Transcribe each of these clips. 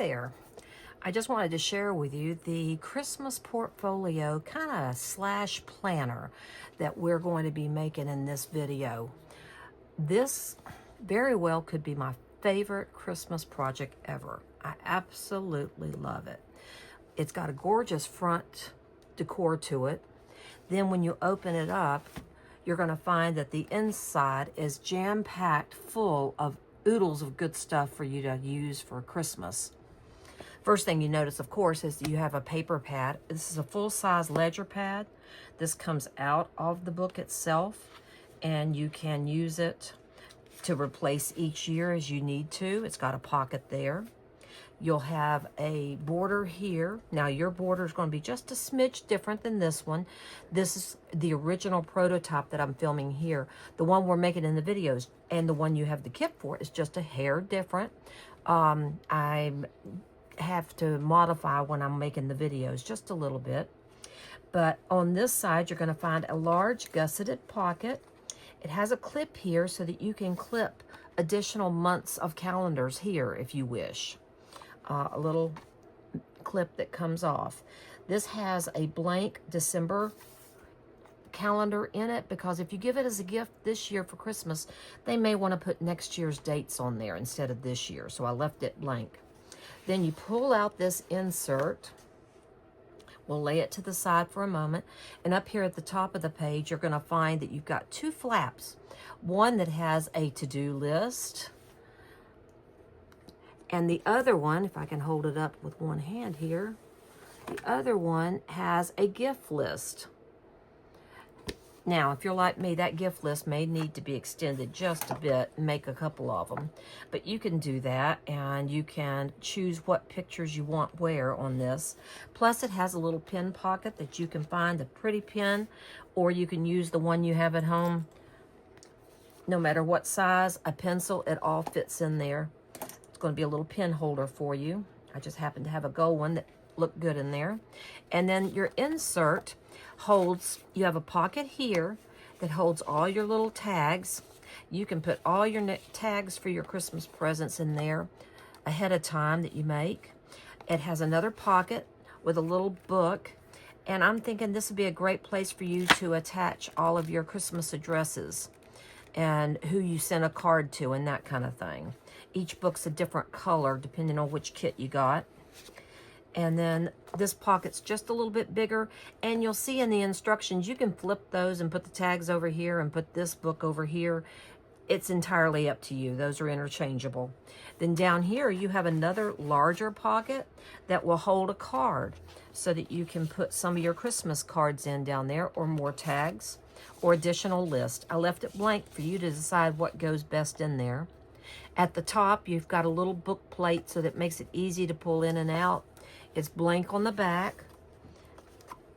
there. I just wanted to share with you the Christmas portfolio kind of slash planner that we're going to be making in this video. This very well could be my favorite Christmas project ever. I absolutely love it. It's got a gorgeous front decor to it. Then when you open it up, you're going to find that the inside is jam-packed full of oodles of good stuff for you to use for Christmas. First thing you notice, of course, is you have a paper pad. This is a full-size ledger pad. This comes out of the book itself, and you can use it to replace each year as you need to. It's got a pocket there. You'll have a border here. Now, your border is going to be just a smidge different than this one. This is the original prototype that I'm filming here. The one we're making in the videos and the one you have the kit for is just a hair different. I have to modify when I'm making the videos just a little bit. But on this side, you're going to find a large gusseted pocket. It has a clip here so that you can clip additional months of calendars here if you wish. A little clip that comes off. This has a blank December calendar in it because if you give it as a gift this year for Christmas, they may want to put next year's dates on there instead of this year. So I left it blank. Then you pull out this insert. We'll lay it to the side for a moment. And up here at the top of the page, you're going to find that you've got two flaps. One that has a to-do list. And the other one, if I can hold it up with one hand here, the other one has a gift list. Now, if you're like me, that gift list may need to be extended just a bit and make a couple of them. But you can do that, and you can choose what pictures you want where on this. Plus, it has a little pin pocket that you can find a pretty pin, or you can use the one you have at home. No matter what size, a pencil, it all fits in there. It's going to be a little pin holder for you. I just happen to have a gold one that looked good in there. And then your insert holds, you have a pocket here that holds all your little tags. You can put all your tags for your Christmas presents in there ahead of time that you make. It has another pocket with a little book. And I'm thinking this would be a great place for you to attach all of your Christmas addresses and who you sent a card to and that kind of thing. Each book's a different color depending on which kit you got. And then this pocket's just a little bit bigger. And you'll see in the instructions, you can flip those and put the tags over here and put this book over here. It's entirely up to you. Those are interchangeable. Then down here, you have another larger pocket that will hold a card so that you can put some of your Christmas cards in down there, or more tags or additional list. I left it blank for you to decide what goes best in there. At the top, you've got a little book plate so that makes it easy to pull in and out. It's blank on the back,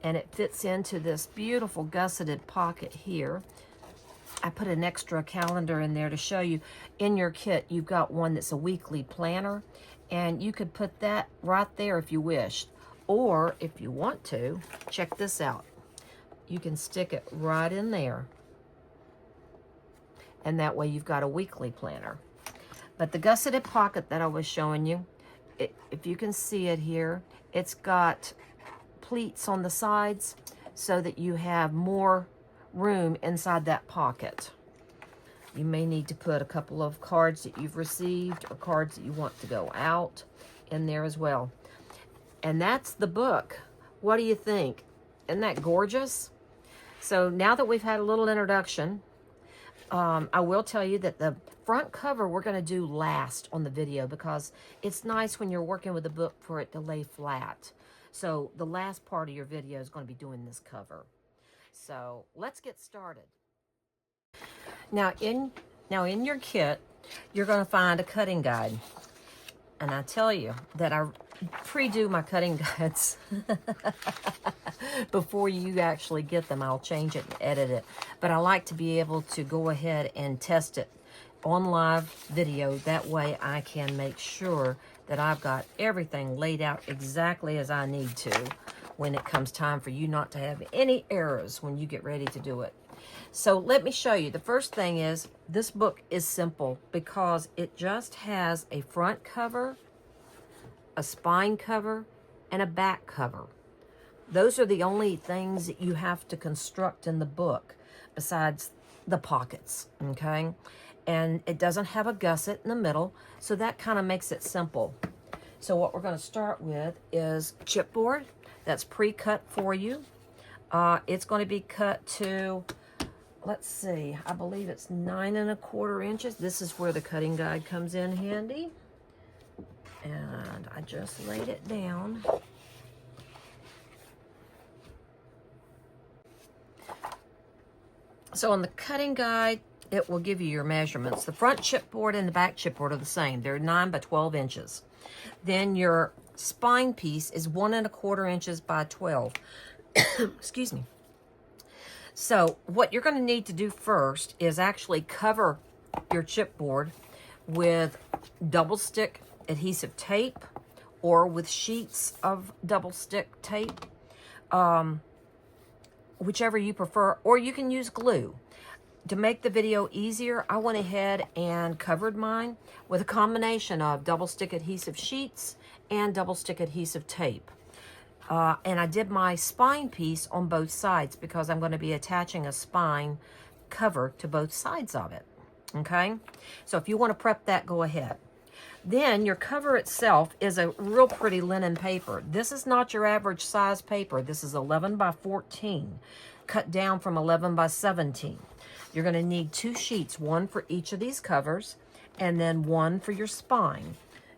and it fits into this beautiful gusseted pocket here. I put an extra calendar in there to show you. In your kit, you've got one that's a weekly planner, and you could put that right there if you wished. Or, if you want to, check this out. You can stick it right in there, and that way you've got a weekly planner. But the gusseted pocket that I was showing you, if you can see it here, it's got pleats on the sides so that you have more room inside that pocket. You may need to put a couple of cards that you've received or cards that you want to go out in there as well. And that's the book. What do you think? Isn't that gorgeous? So now that we've had a little introduction, I will tell you that the front cover we're going to do last on the video because it's nice when you're working with a book for it to lay flat. So the last part of your video is going to be doing this cover. So let's get started. Now in your kit, you're going to find a cutting guide. And I tell you that I pre-do my cutting guides before you actually get them. I'll change it and edit it. But I like to be able to go ahead and test it on live video. That way I can make sure that I've got everything laid out exactly as I need to when it comes time for you not to have any errors when you get ready to do it. So let me show you. The first thing is, this book is simple because it just has a front cover a spine cover, and a back cover. Those are the only things that you have to construct in the book besides the pockets, okay? And it doesn't have a gusset in the middle, so that kind of makes it simple. So what we're going to start with is chipboard that's pre-cut for you. It's going to be cut to, let's see, I believe it's 9 1/4 inches. This is where the cutting guide comes in handy. And I just laid it down. So on the cutting guide, it will give you your measurements. The front chipboard and the back chipboard are the same. They're 9 by 12 inches. Then your spine piece is 1 1/4 inches by 12. Excuse me. So what you're going to need to do first is actually cover your chipboard with double stick adhesive tape or with sheets of double stick tape, whichever you prefer, or you can use glue. To make the video easier, I went ahead and covered mine with a combination of double stick adhesive sheets and double stick adhesive tape. And I did my spine piece on both sides because I'm going to be attaching a spine cover to both sides of it. Okay? So if you want to prep that, go ahead. Then your cover itself is a real pretty linen paper. This is not your average size paper. This is 11 by 14, cut down from 11 by 17. You're going to need 2 sheets, one for each of these covers, and then one for your spine.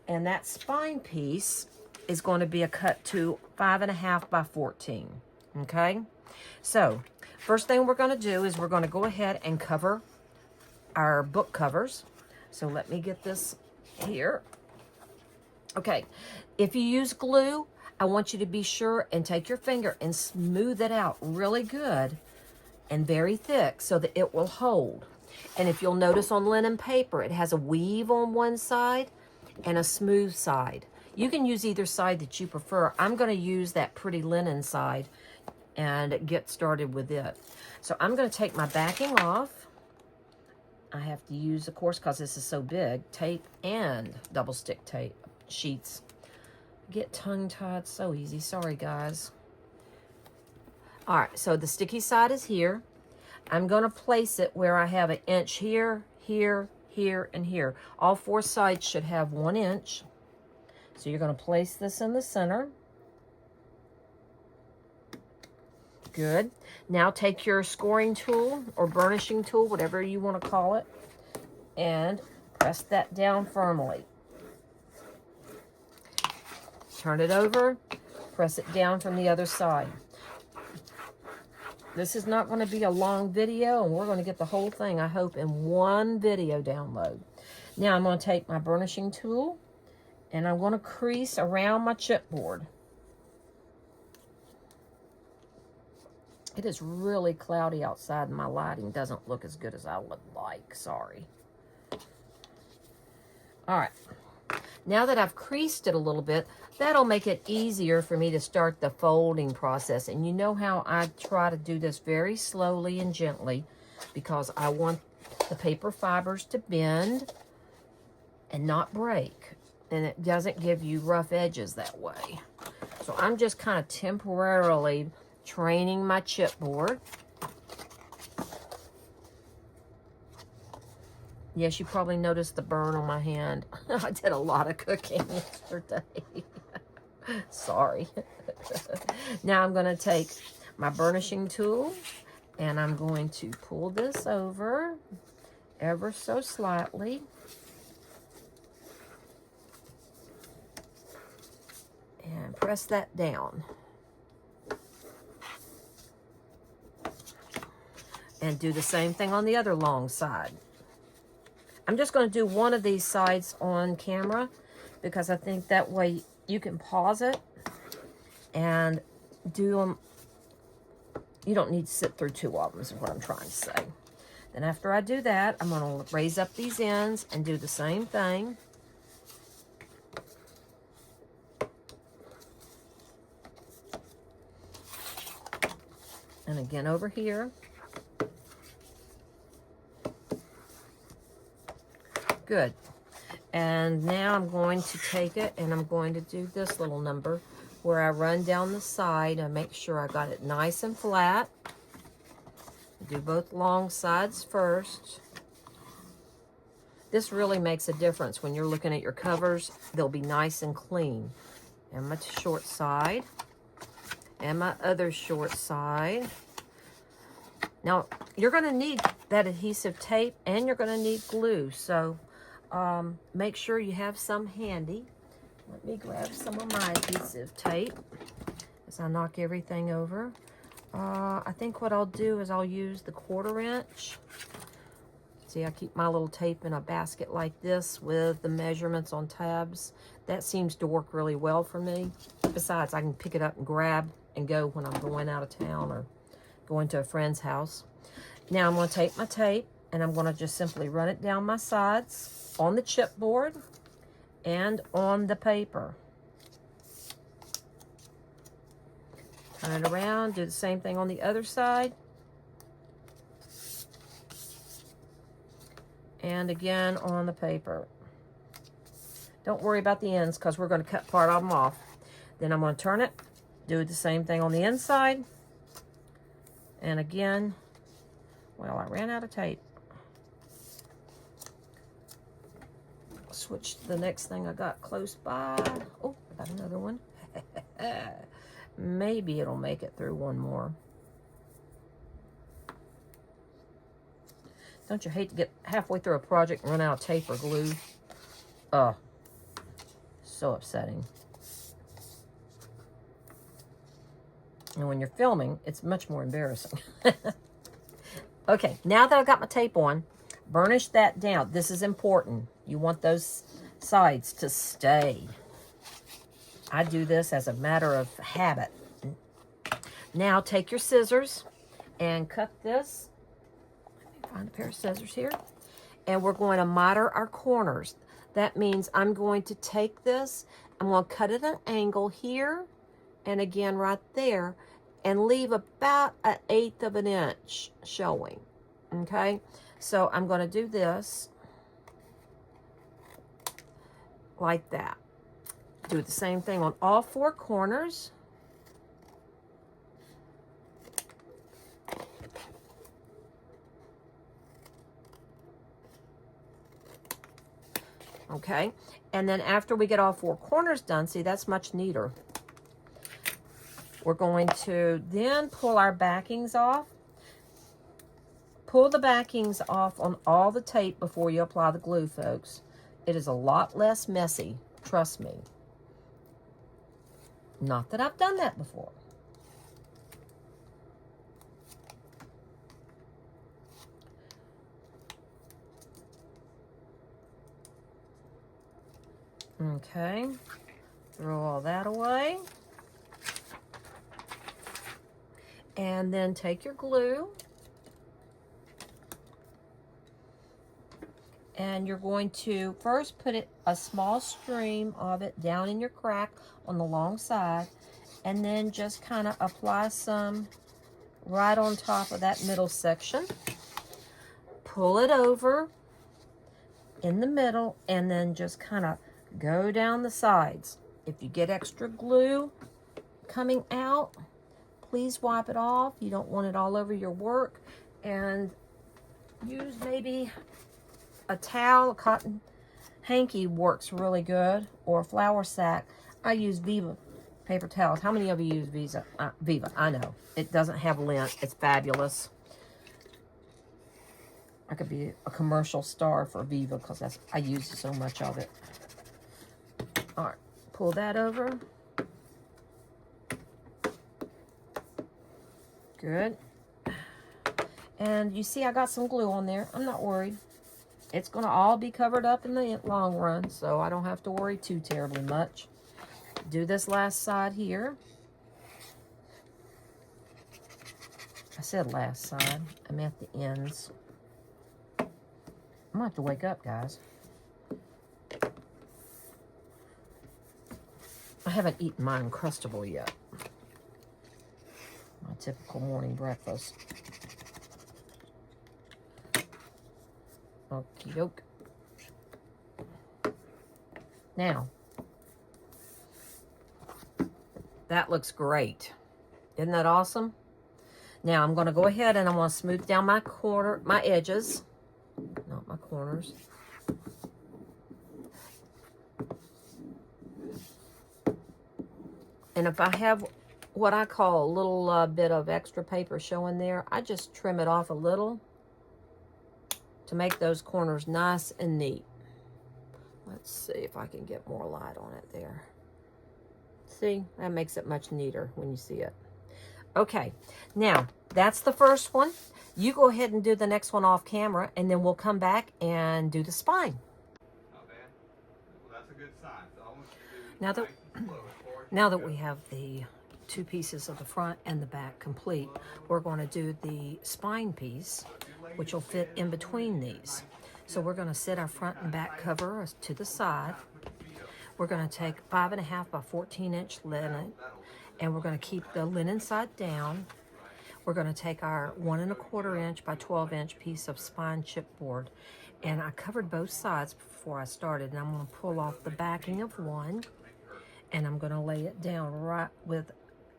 And that spine piece is going to be a cut to 5 1/2 by 14. Okay? So, first thing we're going to do is we're going to go ahead and cover our book covers. So let me get this here. Okay, if you use glue, I want you to be sure and take your finger and smooth it out really good and very thick so that it will hold. And if you'll notice on linen paper, it has a weave on one side and a smooth side. You can use either side that you prefer. I'm going to use that pretty linen side and get started with it. So I'm going to take my backing off. I have to use, of course, because this is so big, tape and double stick tape sheets. Get tongue-tied so easy. Sorry, guys. All right, so the sticky side is here. I'm going to place it where I have 1 inch here, here, here, and here. All 4 sides should have 1 inch. So you're going to place this in the center. Good. Now take your scoring tool or burnishing tool, whatever you want to call it, and press that down firmly. Turn it over, press it down from the other side. This is not going to be a long video, and we're going to get the whole thing, I hope, in one video download. Now I'm going to take my burnishing tool, and I'm going to crease around my chipboard. It is really cloudy outside, and my lighting doesn't look as good as I would like. Sorry. All right. Now that I've creased it a little bit, that'll make it easier for me to start the folding process. And you know how I try to do this very slowly and gently because I want the paper fibers to bend and not break. And it doesn't give you rough edges that way. So I'm just kind of temporarily training my chipboard. Yes, you probably noticed the burn on my hand. I did a lot of cooking yesterday. Sorry. Now I'm going to take my burnishing tool and I'm going to pull this over ever so slightly. And press that down. And do the same thing on the other long side. I'm just going to do one of these sides on camera because I think that way you can pause it and do them. You don't need to sit through 2 of them is what I'm trying to say. Then after I do that, I'm going to raise up these ends and do the same thing. And again over here. Good. And now I'm going to take it and I'm going to do this little number where I run down the side and make sure I got it nice and flat. Do both long sides first. This really makes a difference when you're looking at your covers. They'll be nice and clean. And my short side. And my other short side. Now, you're going to need that adhesive tape and you're going to need glue. So, make sure you have some handy. Let me grab some of my adhesive tape as I knock everything over. I think what I'll do is I'll use the 1/4 inch. See, I keep my little tape in a basket like this with the measurements on tabs. That seems to work really well for me. Besides, I can pick it up and grab and go when I'm going out of town or going to a friend's house. Now I'm going to take my tape and I'm going to just simply run it down my sides on the chipboard and on the paper. Turn it around, do the same thing on the other side. And again on the paper. Don't worry about the ends because we're going to cut part of them off. Then I'm going to turn it, do the same thing on the inside. And again, well, I ran out of tape. Switch to the next thing I got close by. Oh, I got another one. Maybe it'll make it through one more. Don't you hate to get halfway through a project and run out of tape or glue? So upsetting. And when you're filming, it's much more embarrassing. Okay, now that I've got my tape on, burnish that down. This is important. You want those sides to stay. I do this as a matter of habit. Now take your scissors and cut this. Let me find a pair of scissors here. And we're going to miter our corners. That means I'm going to take this, I'm going to cut at an angle here and again right there and leave about 1/8 of an inch showing. Okay, so I'm going to do this like that. Do the same thing on all 4 corners. Okay, and then after we get all 4 corners done, see, that's much neater. We're going to then pull our backings off. Pull the backings off on all the tape before you apply the glue, folks. It is a lot less messy, trust me. Not that I've done that before. Okay, throw all that away. And then take your glue. And you're going to first put a small stream of it down in your crack on the long side. And then just kind of apply some right on top of that middle section. Pull it over in the middle and then just kind of go down the sides. If you get extra glue coming out, please wipe it off. You don't want it all over your work. And use maybe a towel, a cotton hanky works really good, or a flour sack. I use Viva paper towels. How many of you use Viva? I know. It doesn't have lint. It's fabulous. I could be a commercial star for Viva because I use so much of it. All right, pull that over. Good. And you see I got some glue on there. I'm not worried. It's going to all be covered up in the long run, so I don't have to worry too terribly much. Do this last side here. I said last side. I meant the ends. I'm going to have to wake up, guys. I haven't eaten my Uncrustable yet. My typical morning breakfast. Okie doke. Now, that looks great. Isn't that awesome? Now I'm going to go ahead and I'm going to smooth down my edges, not my corners. And if I have what I call a little bit of extra paper showing there, I just trim it off a little to make those corners nice and neat. Let's see if I can get more light on it there. See, that makes it much neater when you see it. Okay, now that's the first one. You go ahead and do the next one off camera, and then we'll come back and do the spine. Not bad. Well, that's a good sign. So I want you to do Now that we have the two pieces of the front and the back complete, we're going to do the spine piece, which will fit in between these. So we're going to set our front and back cover to the side. We're going to take 5.5 by 14-inch linen, and we're going to keep the linen side down. We're going to take our 1.25 inch by 12-inch piece of spine chipboard, and I covered both sides before I started, and I'm going to pull off the backing of one, and I'm going to lay it down right with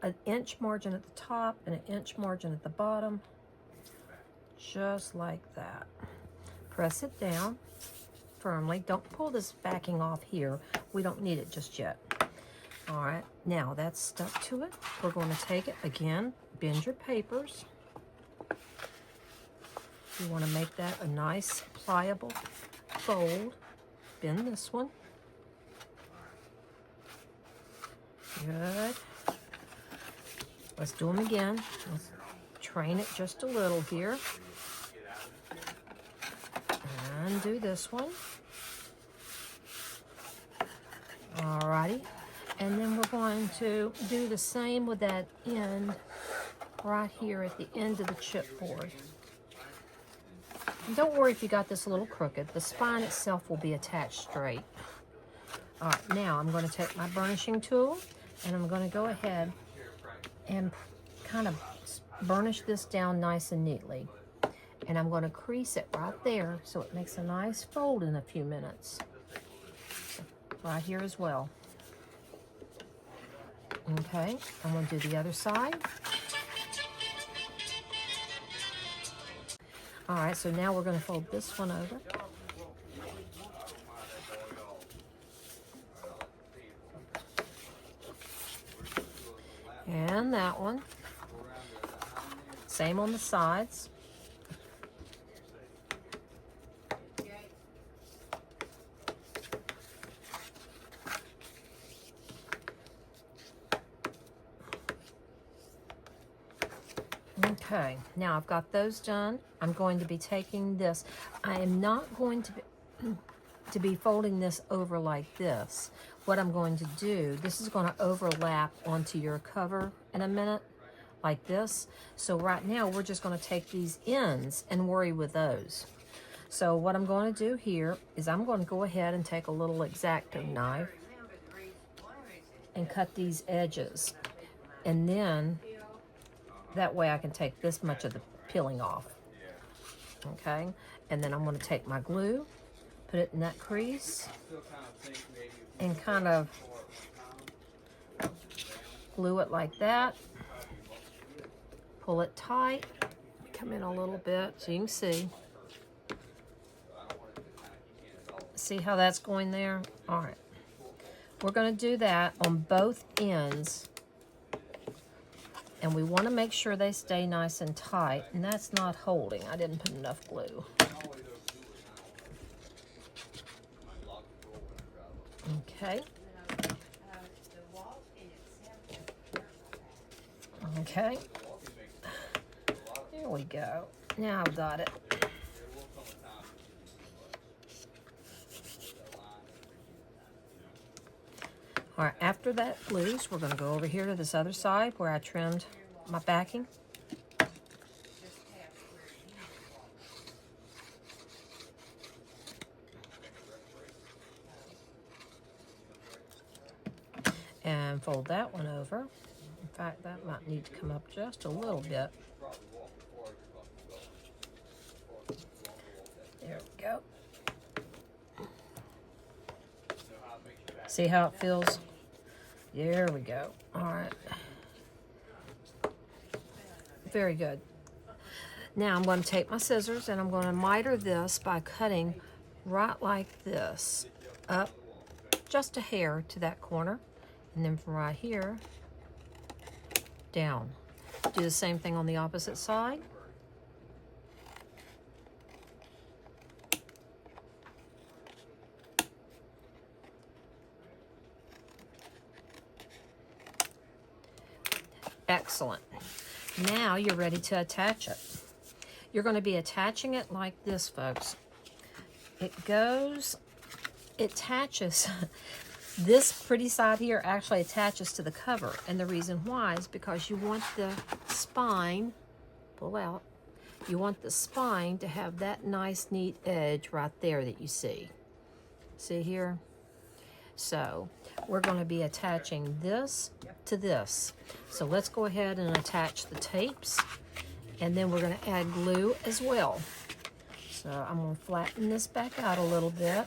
an inch margin at the top and an inch margin at the bottom, just like that. Press it down firmly. Don't pull this backing off here. We don't need it just yet. All right, now that's stuck to it. We're going to take it again, bend your papers. You want to make that a nice pliable fold. Bend this one. Good. Let's do them again. Let's train it just a little here. And do this one. Alrighty. And then we're going to do the same with that end right here at the end of the chipboard. Don't worry if you got this a little crooked. The spine itself will be attached straight. All right, now I'm going to take my burnishing tool and I'm going to go ahead and kind of burnish this down nice and neatly. And I'm going to crease it right there so it makes a nice fold in a few minutes. Right here as well. Okay, I'm going to do the other side. All right, so now we're going to fold this one over. And that one. Same on the sides. Okay, now I've got those done. I'm going to be taking this. I am not going to be folding this over like this. What I'm going to do, this is going to overlap onto your cover in a minute, like this. So right now, we're just going to take these ends and worry with those. So what I'm going to do here is I'm going to go ahead and take a little X-Acto knife and cut these edges. And then that way I can take this much of the peeling off. Okay, and then I'm going to take my glue, put it in that crease, and kind of glue it like that. Pull it tight. Come in a little bit so you can see. See how that's going there? All right. We're going to do that on both ends. And we want to make sure they stay nice and tight. And that's not holding. I didn't put enough glue. Okay. Okay. There we go. Now I've got it. All right, after that glues, we're going to go over here to this other side where I trimmed my backing. And fold that one over. In fact, that might need to come up just a little bit. There we go. See how it feels? There we go. All right. Very good. Now I'm going to take my scissors and I'm going to miter this by cutting right like this up just a hair to that corner, and then from right here down. Do the same thing on the opposite side. Excellent. Now you're ready to attach it. You're going to be attaching it like this, folks. It attaches, this pretty side here actually attaches to the cover. And the reason why is because you want the spine, pull out, you want the spine to have that nice neat edge right there that you see. See here? So we're going to be attaching this to this. So let's go ahead and attach the tapes, and then we're going to add glue as well. So I'm going to flatten this back out a little bit.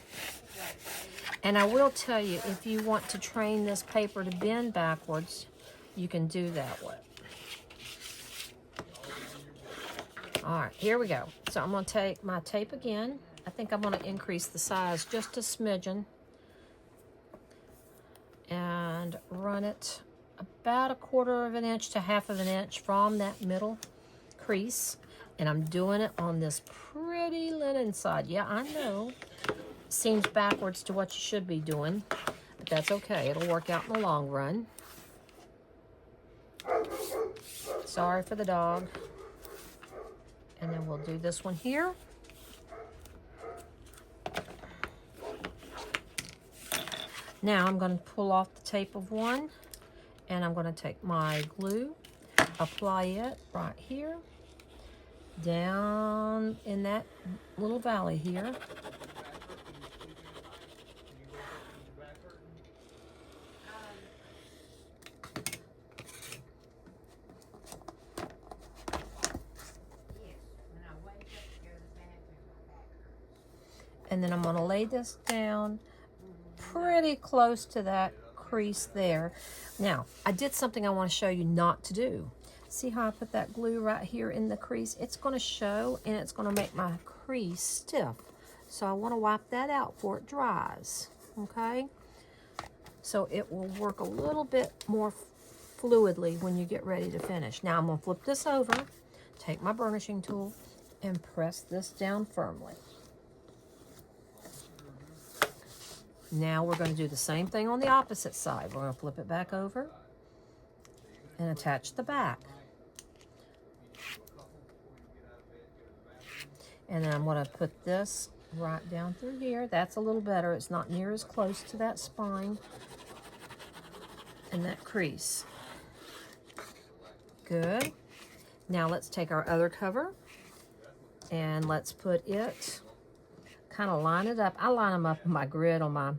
And I will tell you, if you want to train this paper to bend backwards, you can do that way. All right, here we go. So I'm going to take my tape again. I think I'm going to increase the size just a smidgen and run it about 1/4 of an inch to 1/2 of an inch from that middle crease. And I'm doing it on this pretty linen side. Yeah, I know. Seems backwards to what you should be doing, but that's okay. It'll work out in the long run. Sorry for the dog. And then we'll do this one here. Now I'm going to pull off the tape of one, and I'm going to take my glue, apply it right here, down in that little valley here. And then I'm going to lay this down pretty close to that crease there. Now, I did something I want to show you not to do. See how I put that glue right here in the crease? It's going to show, and it's going to make my crease stiff. So I want to wipe that out before it dries, okay? So it will work a little bit more fluidly when you get ready to finish. Now I'm going to flip this over, take my burnishing tool, and press this down firmly. Now we're going to do the same thing on the opposite side. We're going to flip it back over and attach the back. And then I'm going to put this right down through here. That's a little better. It's not near as close to that spine and that crease. Good. Now let's take our other cover and let's put it, kind of line it up. I line them up in my grid on my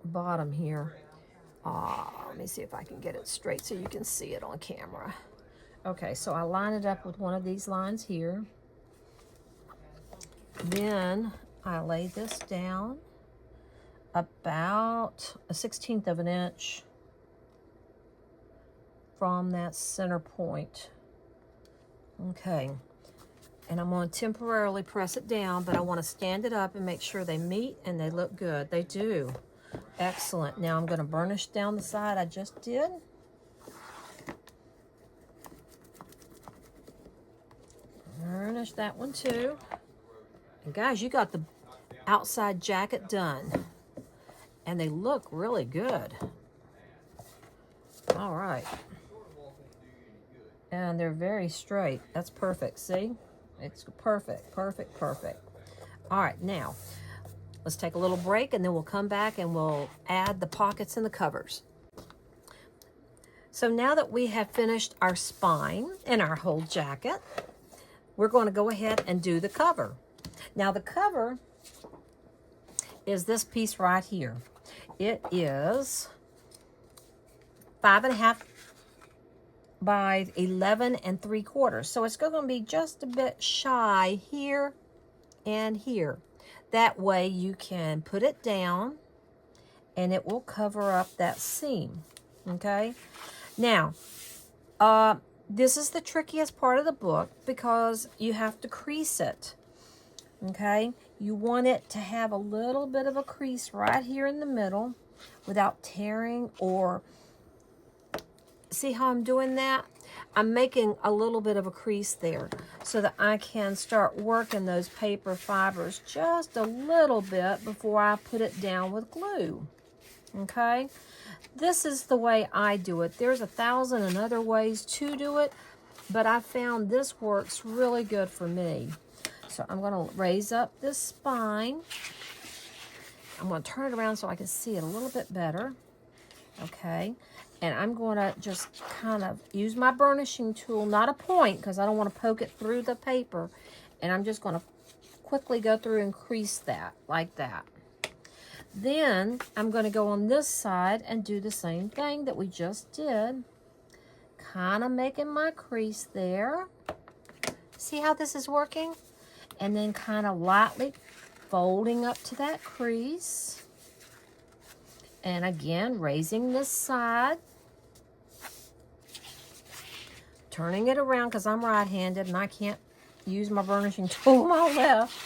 bottom here. Let me see if I can get it straight so you can see it on camera. Okay, so I line it up with one of these lines here. Then I lay this down about 1/16 of an inch from that center point. Okay. And I'm going to temporarily press it down, but I want to stand it up and make sure they meet and they look good. They do. Excellent. Now I'm going to burnish down the side I just did. Burnish that one too. And guys, you got the outside jacket done. And they look really good. All right. And they're very straight. That's perfect. See? It's perfect, perfect, perfect. All right, now, let's take a little break, and then we'll come back and we'll add the pockets and the covers. So now that we have finished our spine and our whole jacket, we're going to go ahead and do the cover. Now, the cover is this piece right here. It is 5.5 by 11 3/4. So it's going to be just a bit shy here and here. That way you can put it down and it will cover up that seam, okay? Now, this is the trickiest part of the book because you have to crease it, okay? You want it to have a little bit of a crease right here in the middle without tearing or... See how I'm doing that? I'm making a little bit of a crease there so that I can start working those paper fibers just a little bit before I put it down with glue, okay? This is the way I do it. There's 1,000 other ways to do it, but I found this works really good for me. So I'm going to raise up this spine. I'm going to turn it around so I can see it a little bit better, okay? And I'm going to just kind of use my burnishing tool, not a point, because I don't want to poke it through the paper. And I'm just going to quickly go through and crease that, like that. Then I'm going to go on this side and do the same thing that we just did. Kind of making my crease there. See how this is working? And then kind of lightly folding up to that crease. And again, raising this side. Turning it around because I'm right-handed and I can't use my burnishing tool on my left.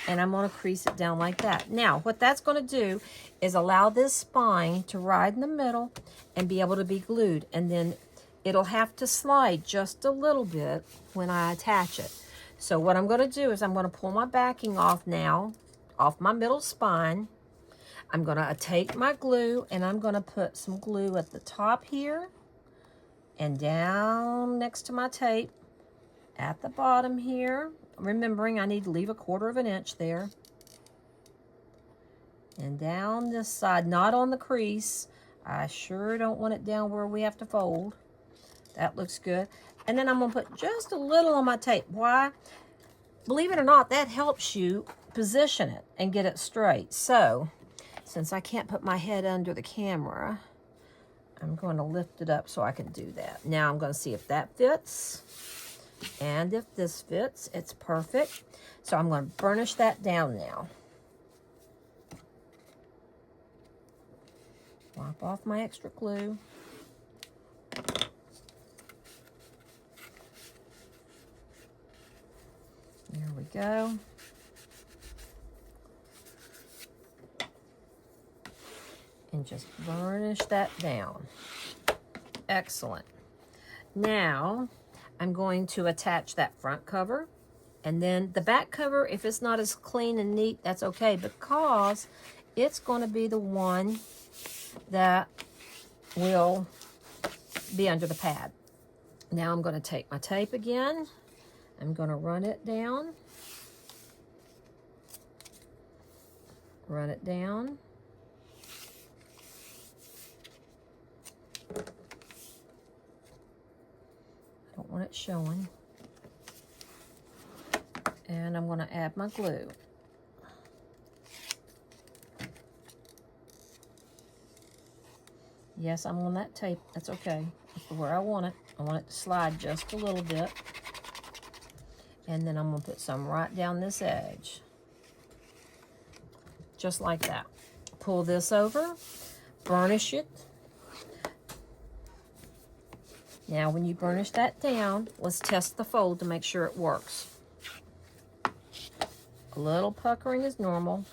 And I'm going to crease it down like that. Now, what that's going to do is allow this spine to ride in the middle and be able to be glued. And then it'll have to slide just a little bit when I attach it. So what I'm going to do is I'm going to pull my backing off now, off my middle spine. I'm going to take my glue and I'm going to put some glue at the top here and down next to my tape at the bottom here. Remembering I need to leave 1/4 inch there. And down this side, not on the crease. I sure don't want it down where we have to fold. That looks good. And then I'm going to put just a little on my tape. Why? Believe it or not, that helps you position it and get it straight. So, since I can't put my head under the camera, I'm going to lift it up so I can do that. Now I'm going to see if that fits. And if this fits, it's perfect. So I'm going to burnish that down now. Wipe off my extra glue. There we go. And just burnish that down. Excellent. Now, I'm going to attach that front cover. And then the back cover, if it's not as clean and neat, that's okay, because it's going to be the one that will be under the pad. Now I'm going to take my tape again. I'm going to run it down. Run it down. I don't want it showing. And I'm going to add my glue. Yes, I'm on that tape. That's okay. That's where I want it. I want it to slide just a little bit. And then I'm going to put some right down this edge. Just like that. Pull this over. Burnish it. Now, when you burnish that down, let's test the fold to make sure it works. A little puckering is normal.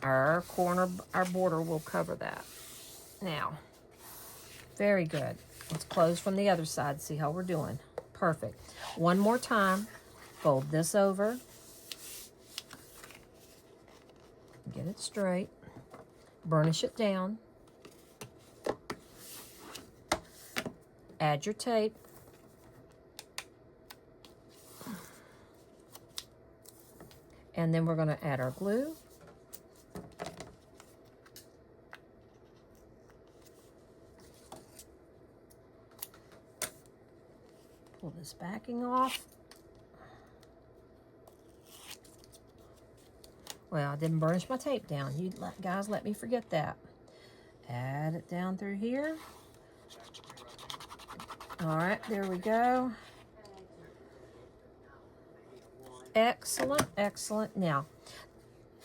Our corner, our border will cover that. Now, very good. Let's close from the other side, see how we're doing. Perfect. One more time. Fold this over. Get it straight. Burnish it down. Add your tape. And then we're going to add our glue. Pull this backing off. Well, I didn't burnish my tape down. You guys let me forget that. Add it down through here. All right, there we go. Excellent, excellent. Now,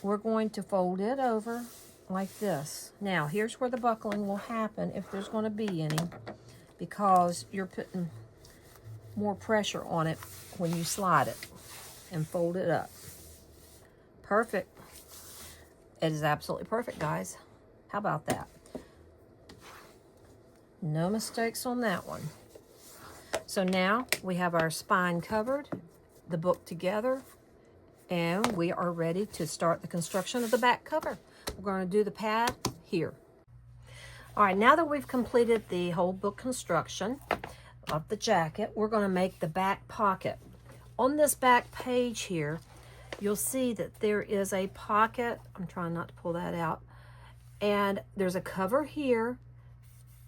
we're going to fold it over like this. Now, here's where the buckling will happen if there's going to be any, because you're putting more pressure on it when you slide it and fold it up. Perfect. It is absolutely perfect, guys. How about that? No mistakes on that one. So now we have our spine covered, the book together, and we are ready to start the construction of the back cover. We're going to do the pad here. All right, now that we've completed the whole book construction of the jacket, we're going to make the back pocket. On this back page here, you'll see that there is a pocket. I'm trying not to pull that out. And there's a cover here,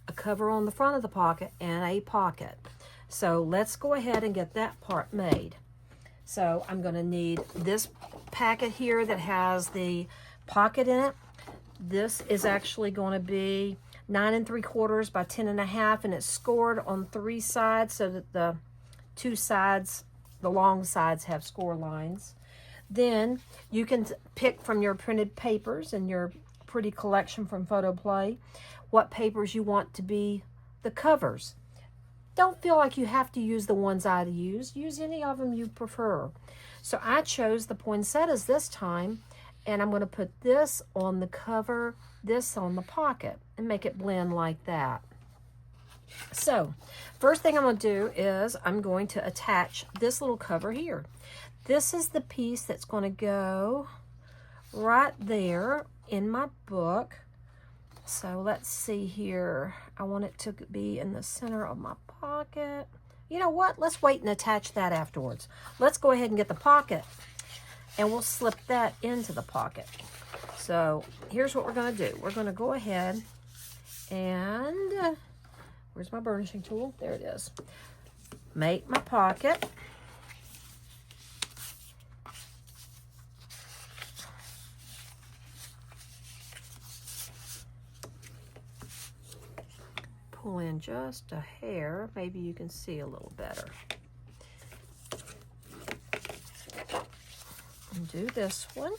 a cover on the front of the pocket, and a pocket. So let's go ahead and get that part made. So I'm going to need this packet here that has the pocket in it. This is actually going to be 9 3/4 by 10 1/2, and it's scored on 3 sides so that the 2 sides, the long sides, have score lines. Then you can pick from your printed papers and your pretty collection from Photo Play what papers you want to be the covers. Don't feel like you have to use the ones I used. Use any of them you prefer. So I chose the poinsettias this time, and I'm going to put this on the cover, this on the pocket, and make it blend like that. So first thing I'm going to do is I'm going to attach this little cover here. This is the piece that's going to go right there in my book. So let's see here. I want it to be in the center of my pocket. You know what? Let's wait and attach that afterwards. Let's go ahead and get the pocket, and we'll slip that into the pocket. So here's what we're going to do. We're going to go ahead and, where's my burnishing tool? There it is. Make my pocket. Pull in just a hair. Maybe you can see a little better. And do this one.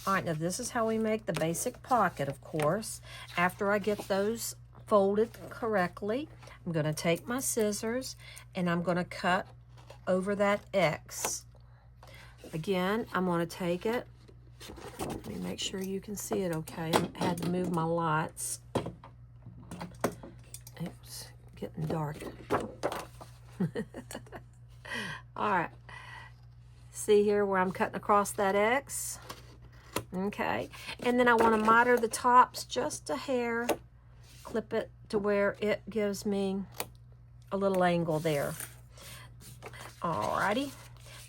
All right, now this is how we make the basic pocket, of course. After I get those folded correctly, I'm going to take my scissors and I'm going to cut over that X. Again, I'm going to take it. Let me make sure you can see it okay. I had to move my lights. It's getting dark. All right. See here where I'm cutting across that X? Okay. And then I want to miter the tops just a hair. Clip it to where it gives me a little angle there. Alrighty.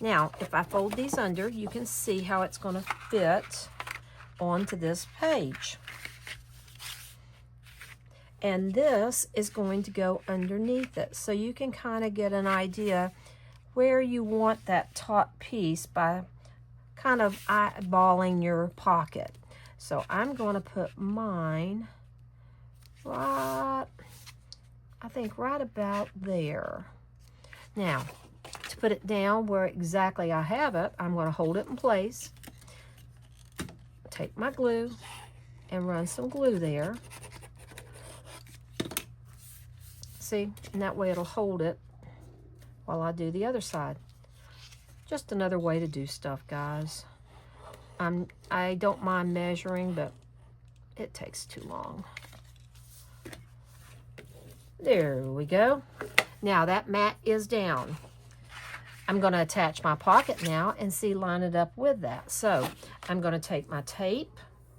Now, if I fold these under, you can see how it's going to fit onto this page. And this is going to go underneath it. So you can kind of get an idea where you want that top piece by kind of eyeballing your pocket. So I'm going to put mine right, I think right about there. Now, to put it down where exactly I have it, I'm going to hold it in place, take my glue, and run some glue there. See, and that way it'll hold it while I do the other side. Just another way to do stuff, guys. I don't mind measuring, but it takes too long. There we go. Now that mat is down. I'm going to attach my pocket now and see, line it up with that. So I'm going to take my tape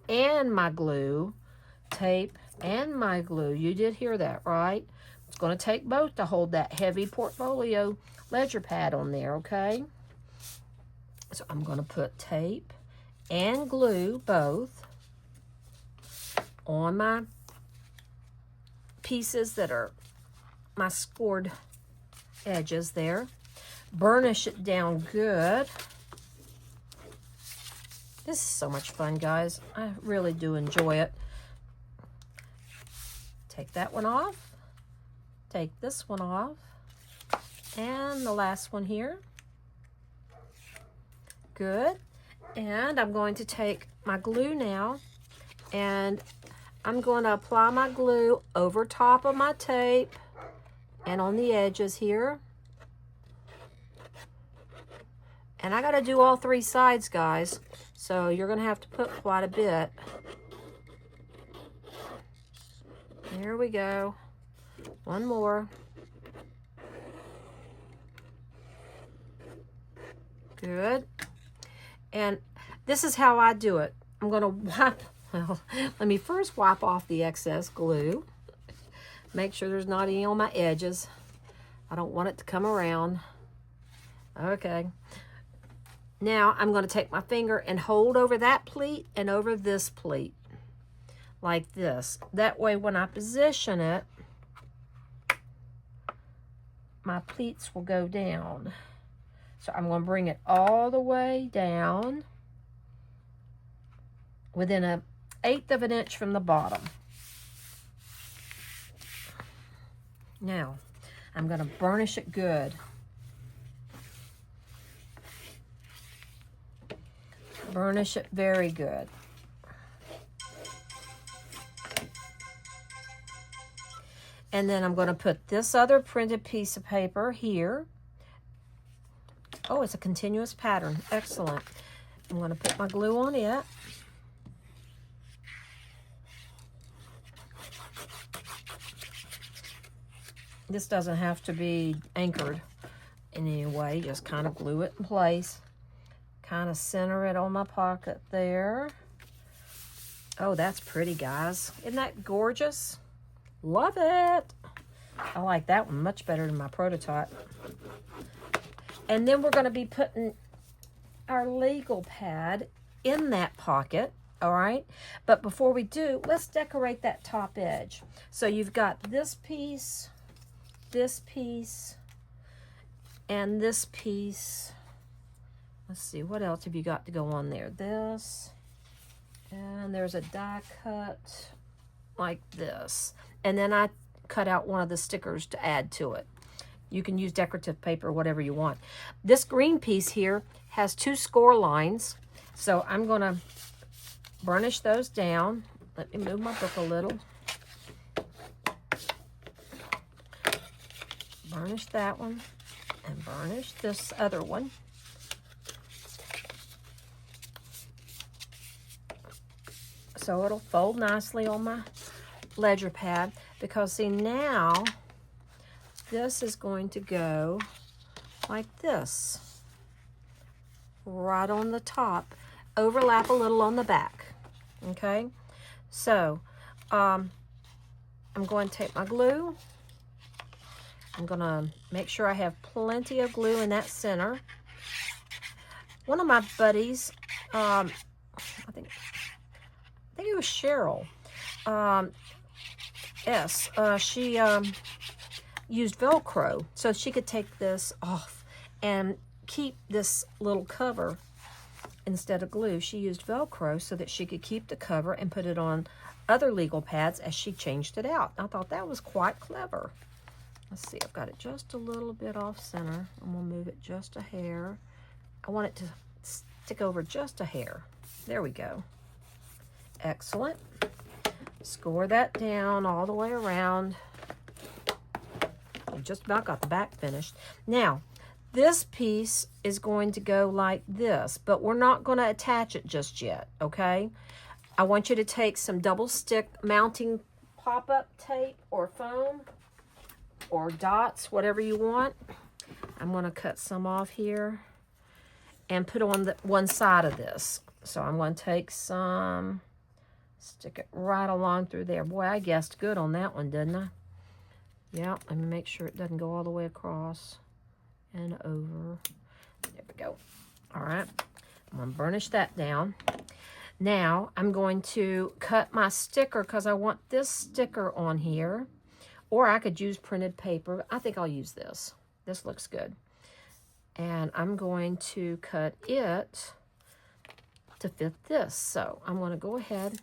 and my glue. Tape and my glue. You did hear that, right? It's going to take both to hold that heavy portfolio ledger pad on there, okay? So I'm going to put tape and glue both on my pieces that are my scored edges there. Burnish it down good. This is so much fun, guys. I really do enjoy it. Take that one off. Take this one off. And the last one here. Good. And I'm going to take my glue now, and I'm going to apply my glue over top of my tape and on the edges here. And I got to do all 3 sides, guys. So you're going to have to put quite a bit. There we go. One more. Good. And this is how I do it. I'm going to wipe, well, let me first wipe off the excess glue. Make sure there's not any on my edges. I don't want it to come around. Okay. Now I'm going to take my finger and hold over that pleat and over this pleat. Like this. That way when I position it, my pleats will go down. So I'm going to bring it all the way down within 1/8 of an inch from the bottom. Now, I'm going to burnish it good. Burnish it very good. And then I'm going to put this other printed piece of paper here. Oh, it's a continuous pattern. Excellent. I'm going to put my glue on it. This doesn't have to be anchored in any way. Just kind of glue it in place. Kind of center it on my pocket there. Oh, that's pretty, guys. Isn't that gorgeous? Love it. I like that one much better than my prototype. And then we're going to be putting our legal pad in that pocket, all right? But before we do, let's decorate that top edge. So you've got this piece, and this piece. Let's see, what else have you got to go on there? This, and there's a die cut like this. And then I cut out one of the stickers to add to it. You can use decorative paper, whatever you want. This green piece here has 2 score lines. So I'm going to burnish those down. Let me move my book a little. Burnish that one and burnish this other one. So it'll fold nicely on my ledger pad, because see, now this is going to go like this, right on the top, overlap a little on the back. Okay, so I'm going to take my glue. I'm going to make sure I have plenty of glue in that center. One of my buddies, I think it was Cheryl, she used Velcro so she could take this off and keep this little cover instead of glue. She used Velcro so that she could keep the cover and put it on other legal pads as she changed it out. I thought that was quite clever. Let's see, I've got it just a little bit off center. I'm going to move it just a hair. I want it to stick over just a hair. There we go. Excellent. Score that down all the way around. You just about got the back finished. Now, this piece is going to go like this, but we're not going to attach it just yet, okay? I want you to take some double stick mounting pop-up tape or foam or dots, whatever you want. I'm going to cut some off here and put on the one side of this. So I'm going to take some, stick it right along through there. Boy, I guessed good on that one, didn't I? Yeah, let me make sure it doesn't go all the way across and over. There we go. All right, I'm going to burnish that down. Now I'm going to cut my sticker because I want this sticker on here. Or I could use printed paper. I think I'll use this. This looks good. And I'm going to cut it to fit this. So I'm going to go ahead,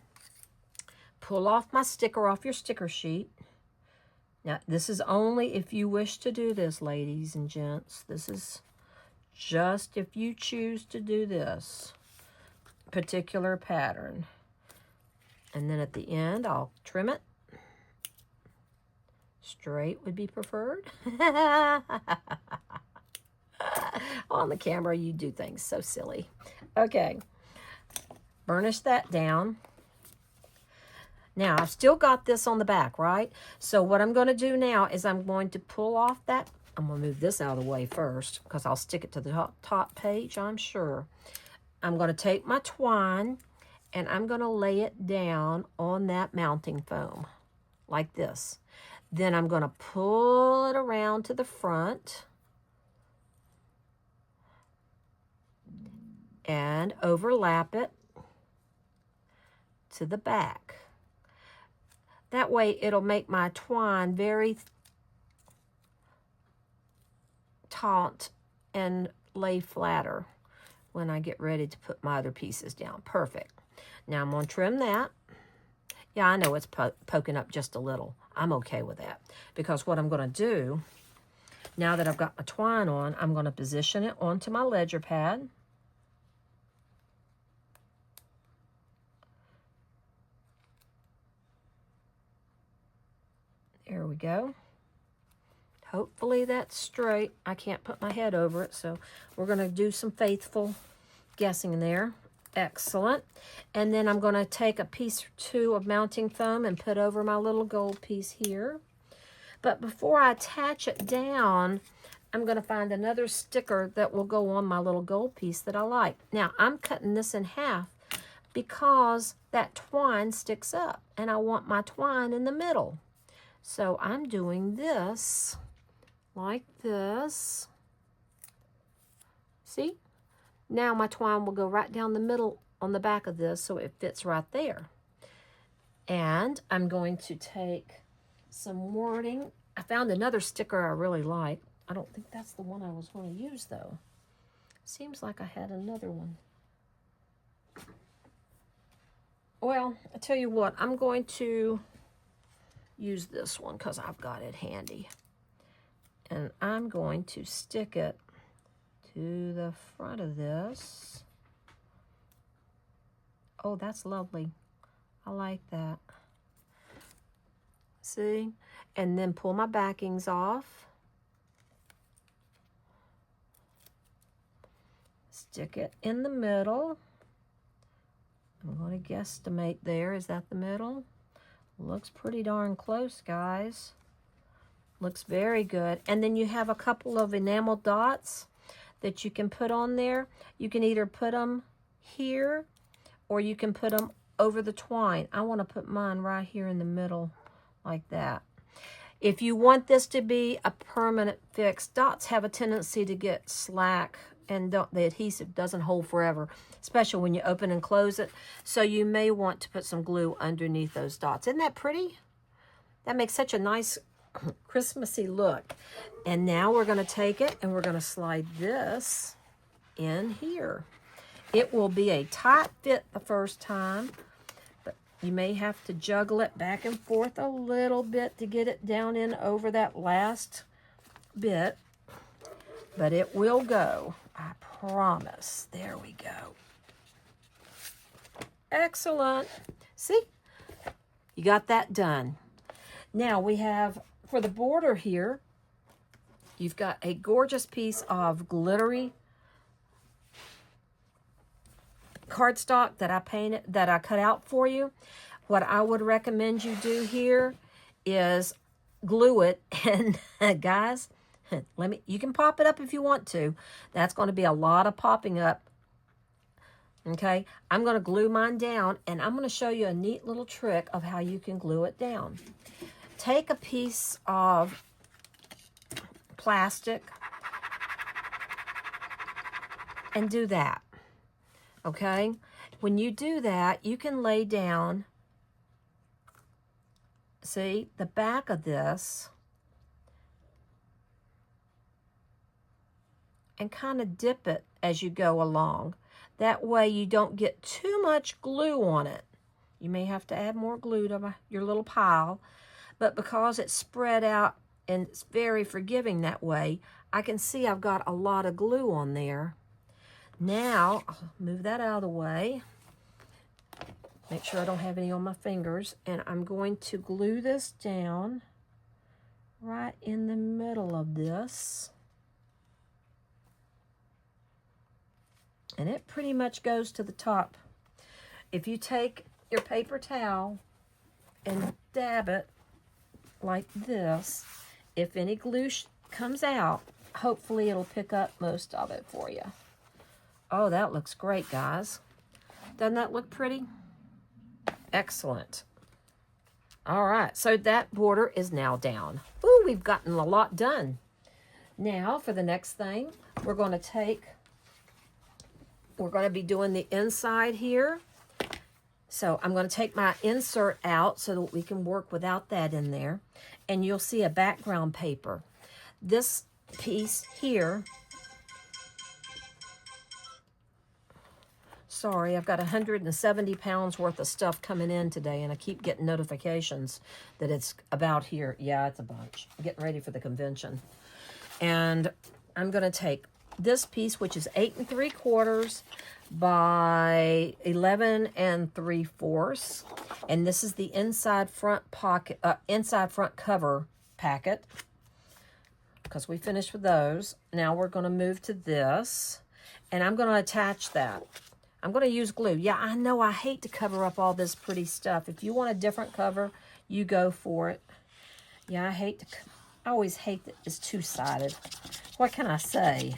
pull off my sticker off your sticker sheet. Now, this is only if you wish to do this, ladies and gents. This is just if you choose to do this. particular pattern. And then at the end, I'll trim it. Straight would be preferred. On the camera, you do things so silly. Okay, burnish that down. Now, I've still got this on the back, right? So what I'm going to do now is I'm going to pull off that. I'm going to move this out of the way first because I'll stick it to the top page, I'm sure. I'm going to take my twine and I'm going to lay it down on that mounting foam like this. Then I'm going to pull it around to the front and overlap it to the back. That way it'll make my twine very taut and lay flatter when I get ready to put my other pieces down. Perfect. Now I'm going to trim that. Yeah, I know it's poking up just a little. I'm okay with that because what I'm going to do, now that I've got my twine on, I'm going to position it onto my ledger pad. There we go. Hopefully that's straight. I can't put my head over it, so we're going to do some faithful guessing there. Excellent. And then I'm going to take a piece or two of mounting foam and put over my little gold piece here. But before I attach it down, I'm going to find another sticker that will go on my little gold piece that I like. Now, I'm cutting this in half because that twine sticks up, and I want my twine in the middle. So I'm doing this like this. See? Now my twine will go right down the middle on the back of this so it fits right there. And I'm going to take some wording. I found another sticker I really like. I don't think that's the one I was going to use though. Seems like I had another one. Well, I tell you what, I'm going to use this one because I've got it handy. And I'm going to stick it to the front of this. Oh, that's lovely. I like that. See? And then pull my backings off. Stick it in the middle. I'm going to guesstimate there. Is that the middle? Looks pretty darn close, guys. Looks very good. And then you have a couple of enamel dots that you can put on there. You can either put them here or you can put them over the twine. I want to put mine right here in the middle like that. If you want this to be a permanent fix, dots have a tendency to get slack and the adhesive doesn't hold forever, especially when you open and close it. So you may want to put some glue underneath those dots. Isn't that pretty? That makes such a nice Christmassy look. And now we're going to take it and we're going to slide this in here. It will be a tight fit the first time, but you may have to juggle it back and forth a little bit to get it down in over that last bit, but it will go. I promise. There we go. Excellent. See? You got that done. Now we have, for the border here, you've got a gorgeous piece of glittery cardstock that I cut out for you. What I would recommend you do here is glue it, and guys, you can pop it up if you want to. That's going to be a lot of popping up. Okay, I'm going to glue mine down, and I'm going to show you a neat little trick of how you can glue it down. Take a piece of plastic and do that. Okay, when you do that, you can lay down, see, the back of this and kind of dip it as you go along. That way you don't get too much glue on it. You may have to add more glue to your little pile, but because it's spread out and it's very forgiving that way, I can see I've got a lot of glue on there. Now, I'll move that out of the way. Make sure I don't have any on my fingers. And I'm going to glue this down right in the middle of this. And it pretty much goes to the top. If you take your paper towel and dab it like this, if any glue comes out, hopefully it'll pick up most of it for you. Oh, that looks great, guys. Doesn't that look pretty? Excellent. All right, so that border is now down. Ooh, we've gotten a lot done. Now, for the next thing, we're going to be doing the inside here. So I'm going to take my insert out so that we can work without that in there. And you'll see a background paper. This piece here, sorry, I've got 170 pounds worth of stuff coming in today, and I keep getting notifications that it's about here. Yeah, it's a bunch. I'm getting ready for the convention. And I'm going to take this piece, which is 8 3/4 by 11 3/4, and this is the inside front pocket, inside front cover packet, because we finished with those. Now we're going to move to this, and I'm going to attach that. I'm going to use glue. Yeah, I know I hate to cover up all this pretty stuff. If you want a different cover, you go for it. Yeah, I always hate that it's two-sided. What can I say?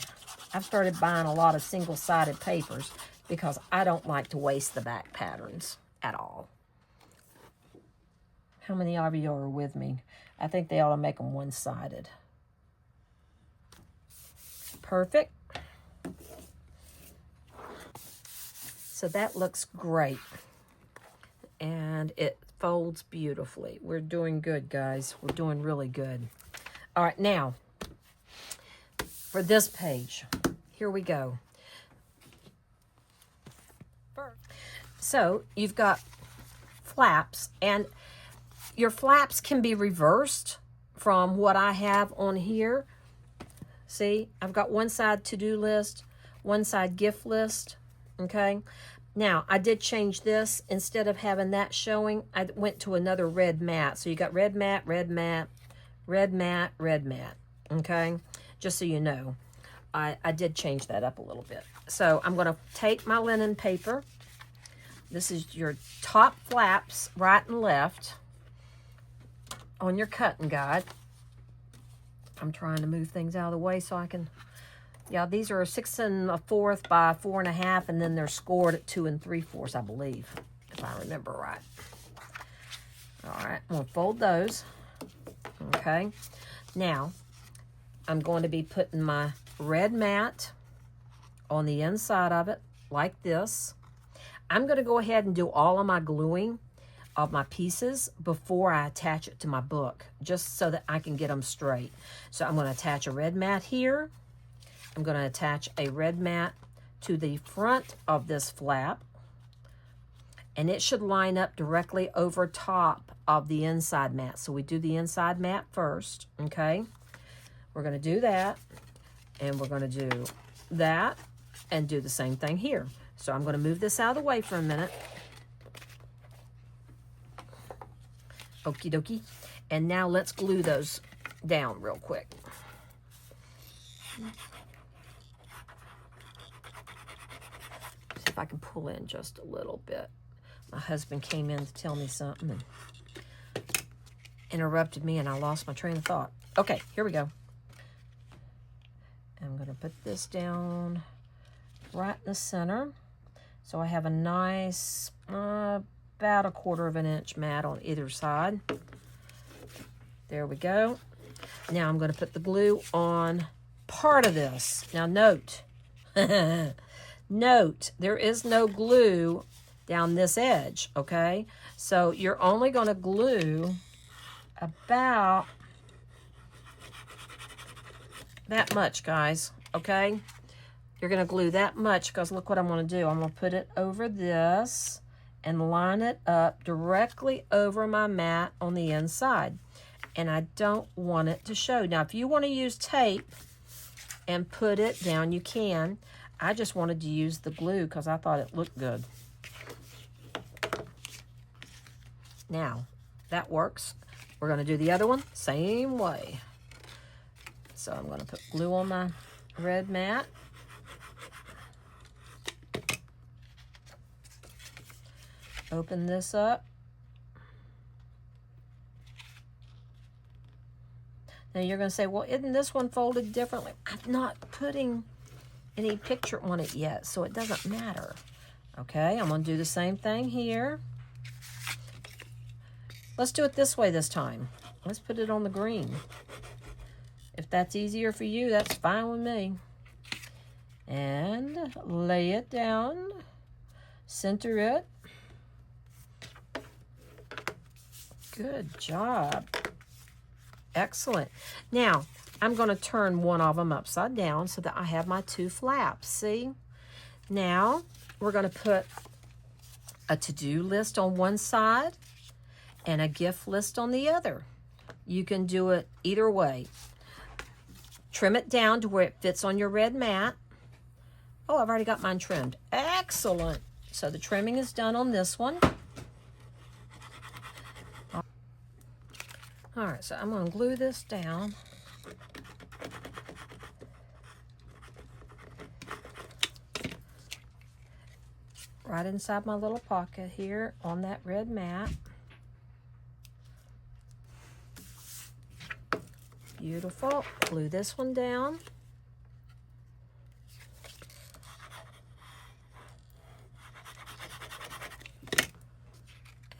I've started buying a lot of single-sided papers because I don't like to waste the back patterns at all. How many of you are with me? I think they ought to make them one-sided. Perfect. So that looks great. And it folds beautifully. We're doing good, guys. We're doing really good. All right, now, for this page, here we go. So you've got flaps, and your flaps can be reversed from what I have on here. See, I've got one side to-do list, one side gift list, okay? Now, I did change this. Instead of having that showing, I went to another red mat. So you got red mat, red mat, red mat, red mat, okay? Just so you know, I did change that up a little bit. So I'm going to take my linen paper. This is your top flaps, right and left, on your cutting guide. I'm trying to move things out of the way so I can... Yeah, these are 6 1/4 by 4 1/2, and then they're scored at 2 3/4, I believe, if I remember right. All right, I'm going to fold those. Okay. Now, I'm going to be putting my red mat on the inside of it, like this. I'm going to go ahead and do all of my gluing of my pieces before I attach it to my book, just so that I can get them straight. So I'm going to attach a red mat here. I'm going to attach a red mat to the front of this flap, and it should line up directly over top of the inside mat. So we do the inside mat first, okay? We're going to do that, and we're going to do that, and do the same thing here. So I'm going to move this out of the way for a minute. Okie dokie. And now let's glue those down real quick. See if I can pull in just a little bit. My husband came in to tell me something and interrupted me, and I lost my train of thought. Okay, here we go. I'm going to put this down right in the center. So I have a nice, about 1/4 inch mat on either side. There we go. Now I'm going to put the glue on part of this. Now note, note, there is no glue down this edge, okay? So you're only going to glue about that much, guys, okay? You're going to glue that much, because look what I'm going to do. I'm going to put it over this and line it up directly over my mat on the inside. And I don't want it to show. Now, if you want to use tape and put it down, you can. I just wanted to use the glue because I thought it looked good. Now, that works. We're going to do the other one same way. So I'm going to put glue on my red mat. Open this up. Now you're going to say, well, isn't this one folded differently? I'm not putting any picture on it yet, so it doesn't matter. Okay, I'm going to do the same thing here. Let's do it this way this time. Let's put it on the green. If that's easier for you, that's fine with me. And lay it down. Center it. Good job. Excellent. Now, I'm going to turn one of them upside down so that I have my two flaps. See? Now, we're going to put a to-do list on one side and a gift list on the other. You can do it either way. Trim it down to where it fits on your red mat. Oh, I've already got mine trimmed. Excellent. So the trimming is done on this one. All right, so I'm going to glue this down. Right inside my little pocket here on that red mat. Beautiful. Glue this one down.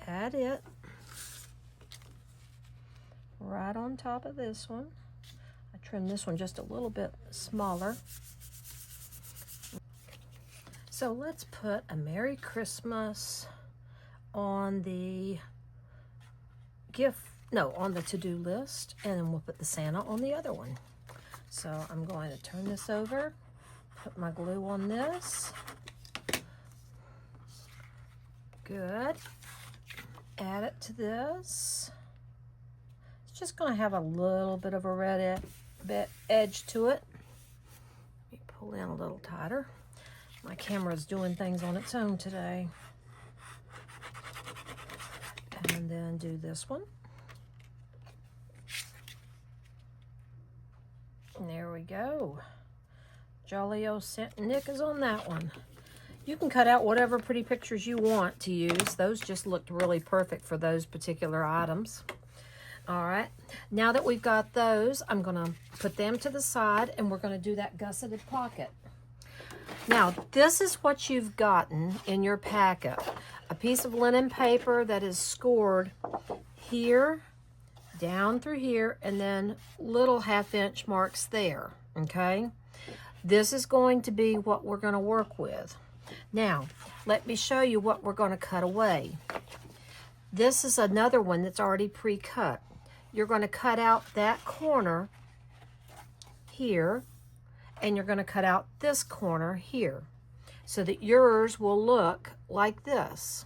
Add it right on top of this one. I trimmed this one just a little bit smaller. So let's put a Merry Christmas on the on the to-do list, and then we'll put the Santa on the other one. So I'm going to turn this over, put my glue on this. Good. Add it to this. It's just going to have a little bit of a red edge to it. Let me pull in a little tighter. My camera's doing things on its own today. And then do this one. There we go. Jolly old Saint Nick is on that one. You can cut out whatever pretty pictures you want to use. Those just looked really perfect for those particular items. All right, now that we've got those, I'm gonna put them to the side and we're gonna do that gusseted pocket. Now, this is what you've gotten in your packet. A piece of linen paper that is scored here, down through here, and then little 1/2 inch marks there, okay? This is going to be what we're gonna work with. Now, let me show you what we're gonna cut away. This is another one that's already pre-cut. You're gonna cut out that corner here, and you're gonna cut out this corner here, so that yours will look like this.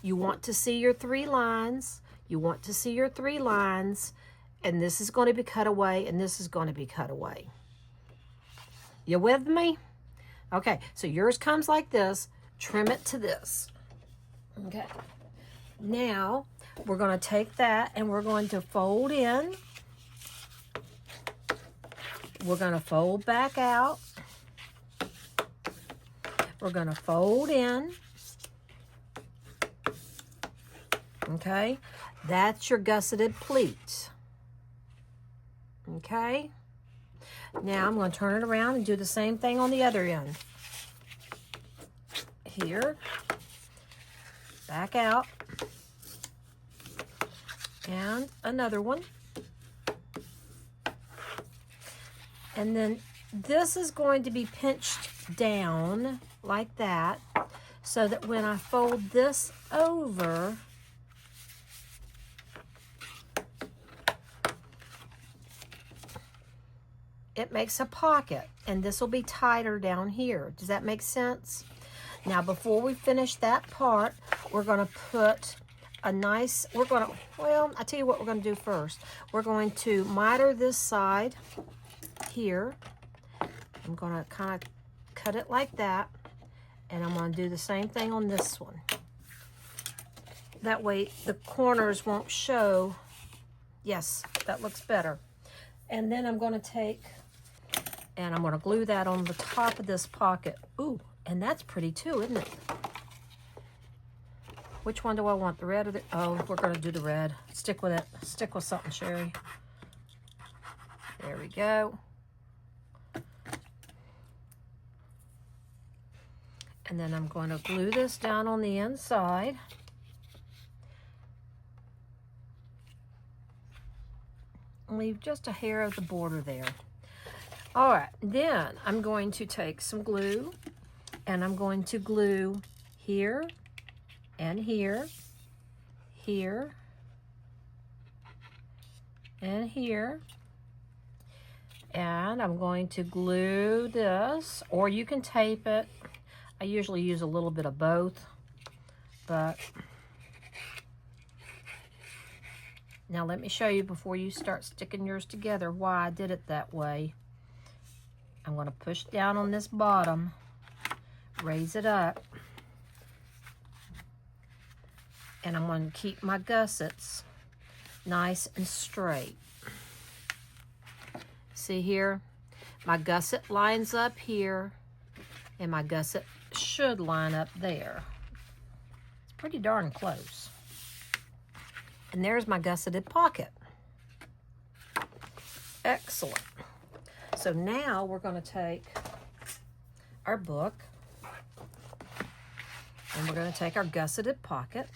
You want to see your 3 lines, you want to see your 3 lines, and this is going to be cut away, and this is going to be cut away. You with me? Okay, so yours comes like this. Trim it to this. Okay. Now, we're going to take that and we're going to fold in. We're going to fold back out. We're going to fold in. Okay, that's your gusseted pleat. Okay, now I'm going to turn it around and do the same thing on the other end. Here, back out, and another one. And then this is going to be pinched down like that, so that when I fold this over, it makes a pocket, and this will be tighter down here. Does that make sense? Now, before we finish that part, we're going to put a nice, well, I'll tell you what we're going to do first. We're going to miter this side here. I'm going to kind of cut it like that, and I'm going to do the same thing on this one. That way the corners won't show. Yes, that looks better. And then I'm going to take, and I'm going to glue that on the top of this pocket. Ooh, and that's pretty too, isn't it? Which one do I want, the red or the, oh, we're going to do the red. Stick with it. Stick with something, Sherry. There we go. And then I'm going to glue this down on the inside. Leave just a hair of the border there. All right, then I'm going to take some glue, and I'm going to glue here and here, here, and here. And I'm going to glue this, or you can tape it. I usually use a little bit of both, but now let me show you before you start sticking yours together why I did it that way. I'm going to push down on this bottom, raise it up, and I'm going to keep my gussets nice and straight. See here? My gusset lines up here, and my gusset should line up there. It's pretty darn close. And there's my gusseted pocket. Excellent. So now we're going to take our book, and we're going to take our gusseted pocket,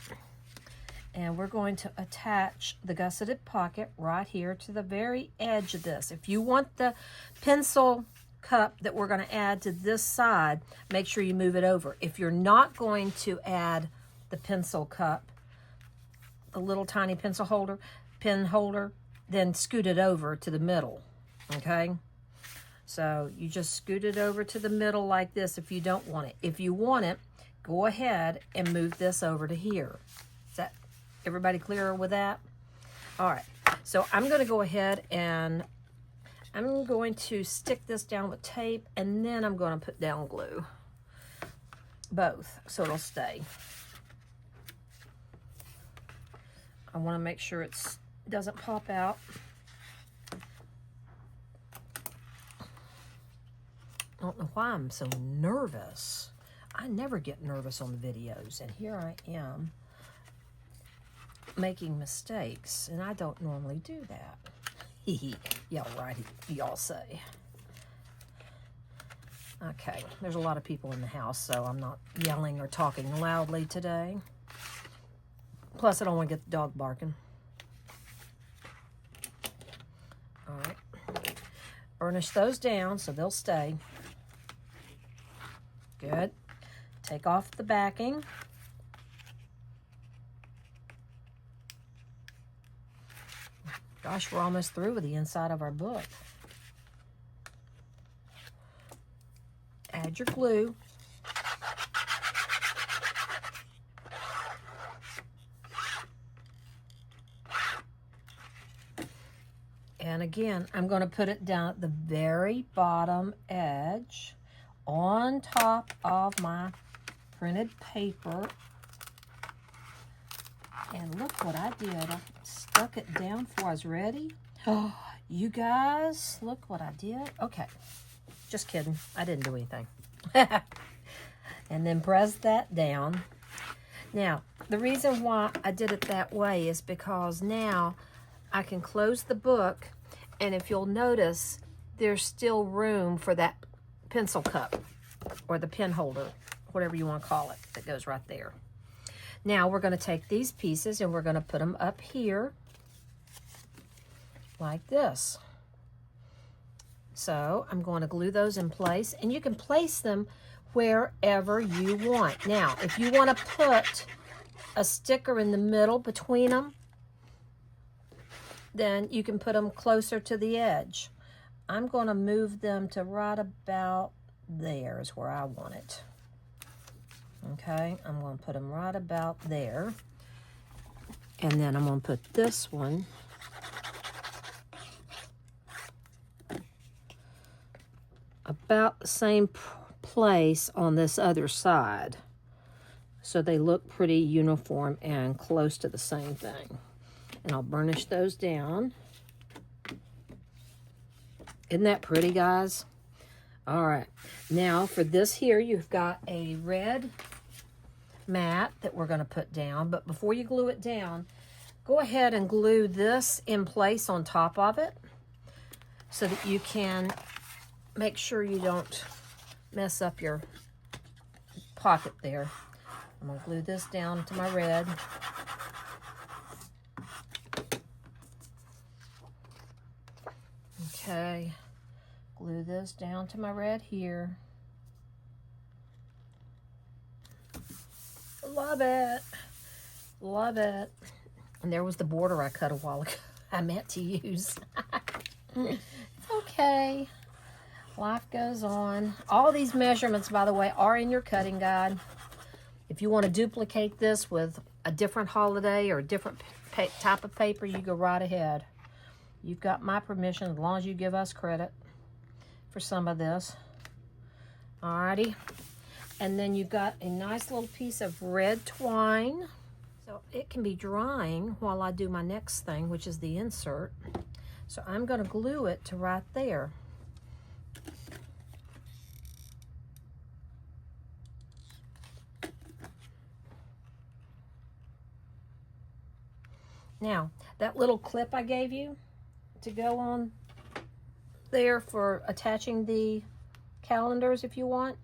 and we're going to attach the gusseted pocket right here to the very edge of this. If you want the pencil cup that we're going to add to this side, make sure you move it over. If you're not going to add the pencil cup, the little tiny pencil holder, pen holder, then scoot it over to the middle, okay? So you just scoot it over to the middle like this if you don't want it. If you want it, go ahead and move this over to here. Is that everybody clear with that? All right, so I'm going to go ahead and I'm going to stick this down with tape, and then I'm going to put down glue. Both, so it'll stay. I want to make sure it doesn't pop out. I don't know why I'm so nervous. I never get nervous on the videos, and here I am making mistakes, and I don't normally do that. Y'all right, y'all say. Okay, there's a lot of people in the house, so I'm not yelling or talking loudly today. Plus, I don't want to get the dog barking. All right. Burnish those down so they'll stay. Good. Take off the backing. Gosh, we're almost through with the inside of our book. Add your glue. And again, I'm going to put it down at the very bottom edge on top of my printed paper. And look what I did. I stuck it down before I was ready. Oh, you guys, look what I did. Okay, just kidding. I didn't do anything. And then press that down. Now, the reason why I did it that way is because now I can close the book, and if you'll notice, there's still room for that pencil cup or the pen holder, whatever you want to call it, that goes right there. Now we're going to take these pieces and we're going to put them up here like this. So I'm going to glue those in place, and you can place them wherever you want. Now, if you want to put a sticker in the middle between them, then you can put them closer to the edge. I'm going to move them to right about there is where I want it. Okay, I'm going to put them right about there. And then I'm going to put this one about the same place on this other side. so they look pretty uniform and close to the same thing. And I'll burnish those down. Isn't that pretty, guys? All right, now for this here, you've got a red mat that we're going to put down, but before you glue it down, go ahead and glue this in place on top of it so that you can make sure you don't mess up your pocket there. I'm going to glue this down to my red. Okay, glue this down to my red here. Love it. Love it. And there was the border I cut a while ago. I meant to use. It's okay. Life goes on. All these measurements, by the way, are in your cutting guide. If you want to duplicate this with a different holiday or a different type of paper, you go right ahead. You've got my permission as long as you give us credit for some of this. Alrighty. And then you've got a nice little piece of red twine. So it can be drying while I do my next thing, which is the insert. So I'm going to glue it to right there. Now, that little clip I gave you to go on there for attaching the calendars, if you want,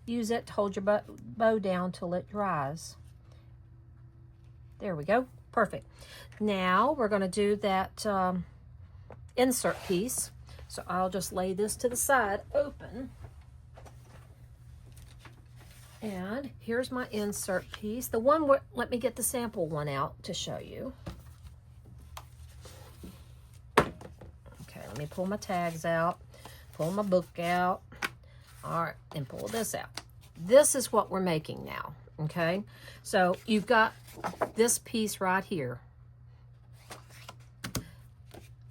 use it to hold your bow down till it dries. There we go. Perfect. Now we're going to do that insert piece. So I'll just lay this to the side open. And here's my insert piece. The one where, let me get the sample one out to show you. Okay, let me pull my tags out, pull my book out. All right, and pull this out. This is what we're making now, okay? So you've got this piece right here.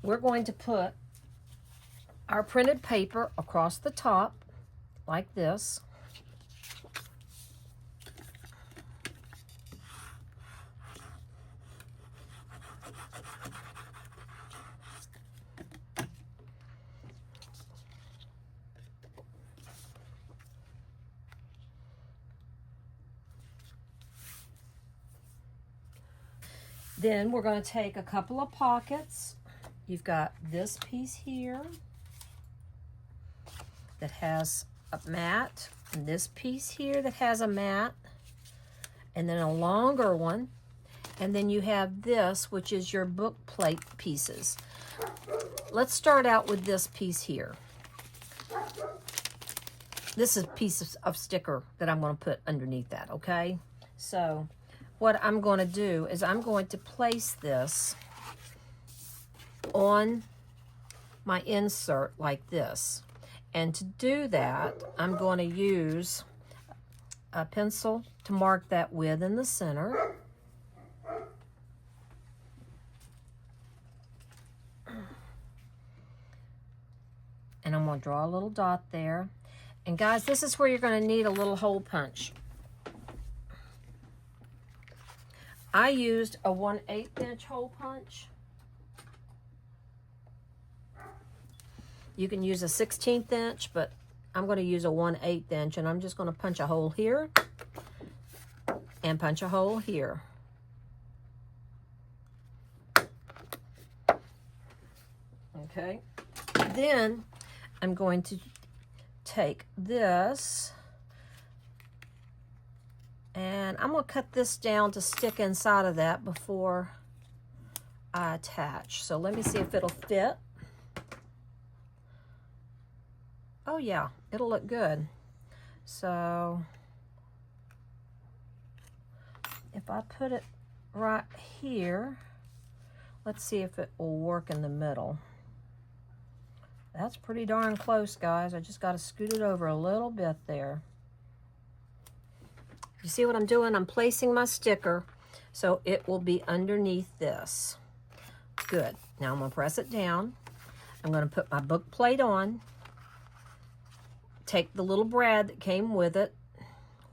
We're going to put our printed paper across the top like this. Then we're going to take a couple of pockets. You've got this piece here that has a mat, and this piece here that has a mat, and then a longer one, and then you have this, which is your book plate pieces. Let's start out with this piece here. This is a piece of sticker that I'm going to put underneath that, okay? So what I'm going to do is I'm going to place this on my insert like this. And to do that, I'm going to use a pencil to mark that with in the center. And I'm going to draw a little dot there. And guys, this is where you're going to need a little hole punch. I used a 1/8 inch hole punch. You can use a 1/16 inch, but I'm going to use a 1/8 inch, and I'm just going to punch a hole here and punch a hole here. Okay. Then I'm going to take this, and I'm going to cut this down to stick inside of that before I attach. So let me see if it'll fit. Oh yeah, it'll look good. So if I put it right here, let's see if it will work in the middle. That's pretty darn close, guys. I just got to scoot it over a little bit there. You see what I'm doing? I'm placing my sticker so it will be underneath this. Good. Now I'm going to press it down. I'm going to put my book plate on. Take the little brad that came with it,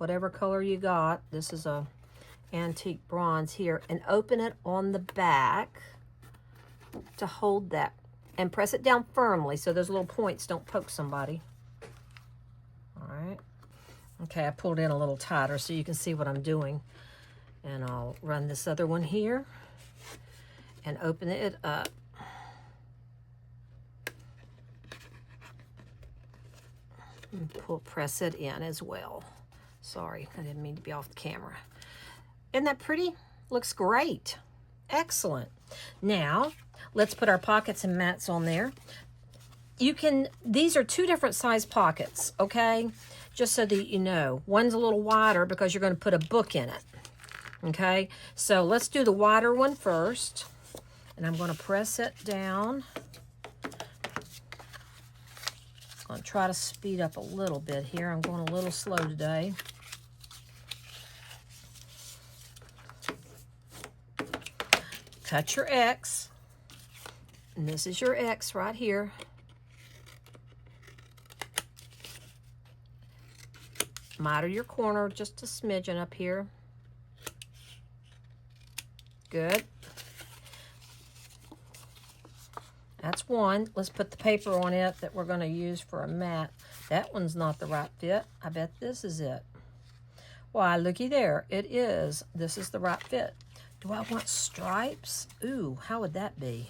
whatever color you got. This is a antique bronze here, and open it on the back to hold that, and press it down firmly so those little points don't poke somebody. All right. Okay, I pulled in a little tighter so you can see what I'm doing. And I'll run this other one here and open it up. And press it in as well. Sorry, I didn't mean to be off the camera. Isn't that pretty? Looks great. Excellent. Now, let's put our pockets and mats on there. These are two different size pockets, okay? Just so that you know. One's a little wider because you're going to put a book in it, okay? So let's do the wider one first. And I'm going to press it down. I'm going to try to speed up a little bit here. I'm going a little slow today. Cut your X. And this is your X right here. Miter your corner just a smidgen up here. Good. That's one. Let's put the paper on it that we're going to use for a mat. That one's not the right fit. I bet this is it. Why, looky there. It is. This is the right fit. Do I want stripes? Ooh, how would that be?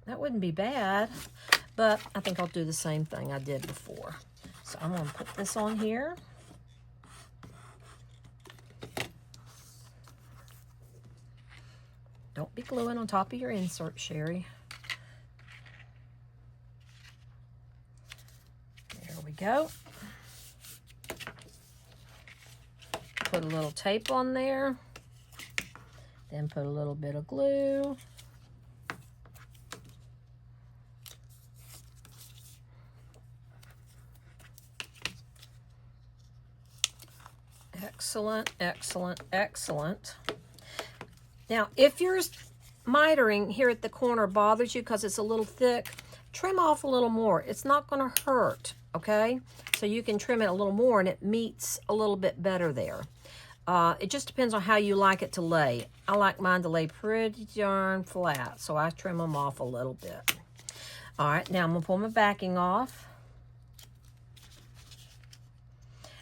That wouldn't be bad, but I think I'll do the same thing I did before. So I'm going to put this on here. Don't be gluing on top of your insert, Sherry. There we go. Put a little tape on there. Then put a little bit of glue. Excellent, excellent, excellent. Now, if your mitering here at the corner bothers you because it's a little thick, trim off a little more. It's not going to hurt, okay? So you can trim it a little more and it meets a little bit better there. It just depends on how you like it to lay. I like mine to lay pretty darn flat, so I trim them off a little bit. All right, now I'm going to pull my backing off.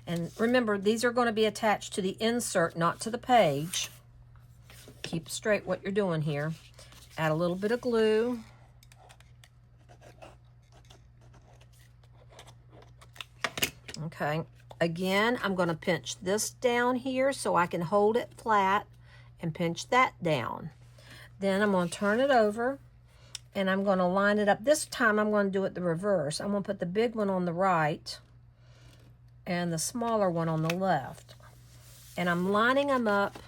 And remember, these are going to be attached to the insert, not to the page. Keep straight what you're doing here. Add a little bit of glue. Okay. Again, I'm going to pinch this down here so I can hold it flat and pinch that down. Then I'm going to turn it over and I'm going to line it up. This time I'm going to do it the reverse. I'm going to put the big one on the right and the smaller one on the left. And I'm lining them up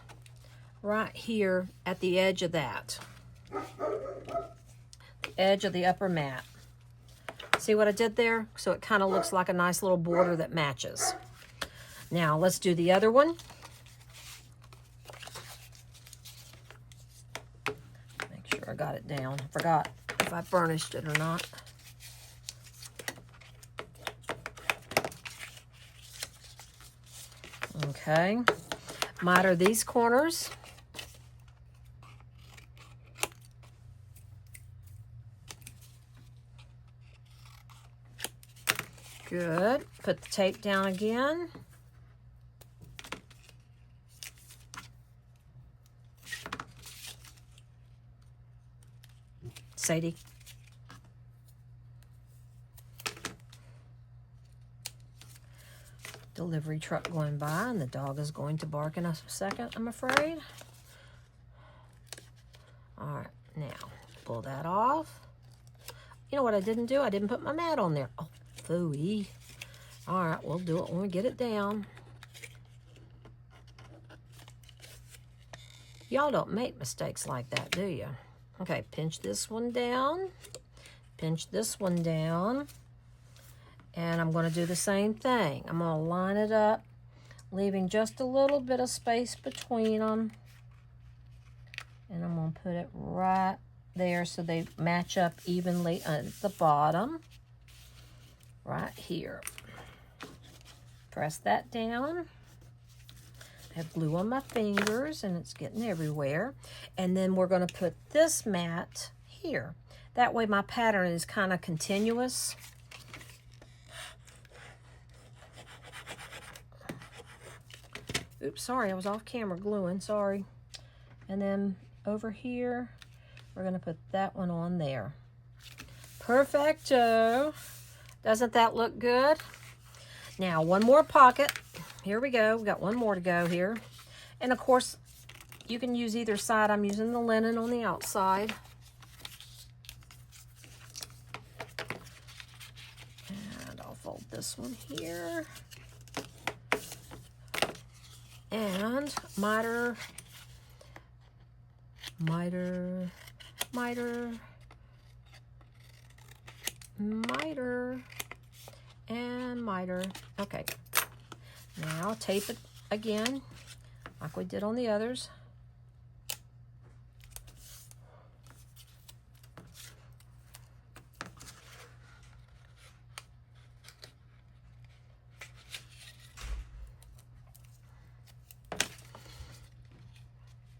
right here at the edge of that. The edge of the upper mat. See what I did there? So it kind of looks like a nice little border that matches. Now let's do the other one. Make sure I got it down. I forgot if I burnished it or not. Okay. Miter these corners. Good. Put the tape down again. Sadie. Delivery truck going by and the dog is going to bark in a second, I'm afraid. All right, now pull that off. You know what I didn't do? I didn't put my mat on there. Oh, phooey. All right, we'll do it when we get it down. Y'all don't make mistakes like that, do you? Okay, pinch this one down. Pinch this one down. And I'm going to do the same thing. I'm going to line it up, leaving just a little bit of space between them. And I'm going to put it right there so they match up evenly at the bottom. Right here. Press that down. I have glue on my fingers and it's getting everywhere. And then we're going to put this mat here. That way my pattern is kind of continuous. Oops, sorry, I was off camera gluing, sorry. And then over here, we're going to put that one on there. Perfecto. Doesn't that look good? Now, one more pocket. Here we go. We've got one more to go here. And of course, you can use either side. I'm using the linen on the outside. And I'll fold this one here. And miter, and miter. Okay. Now tape it again, like we did on the others.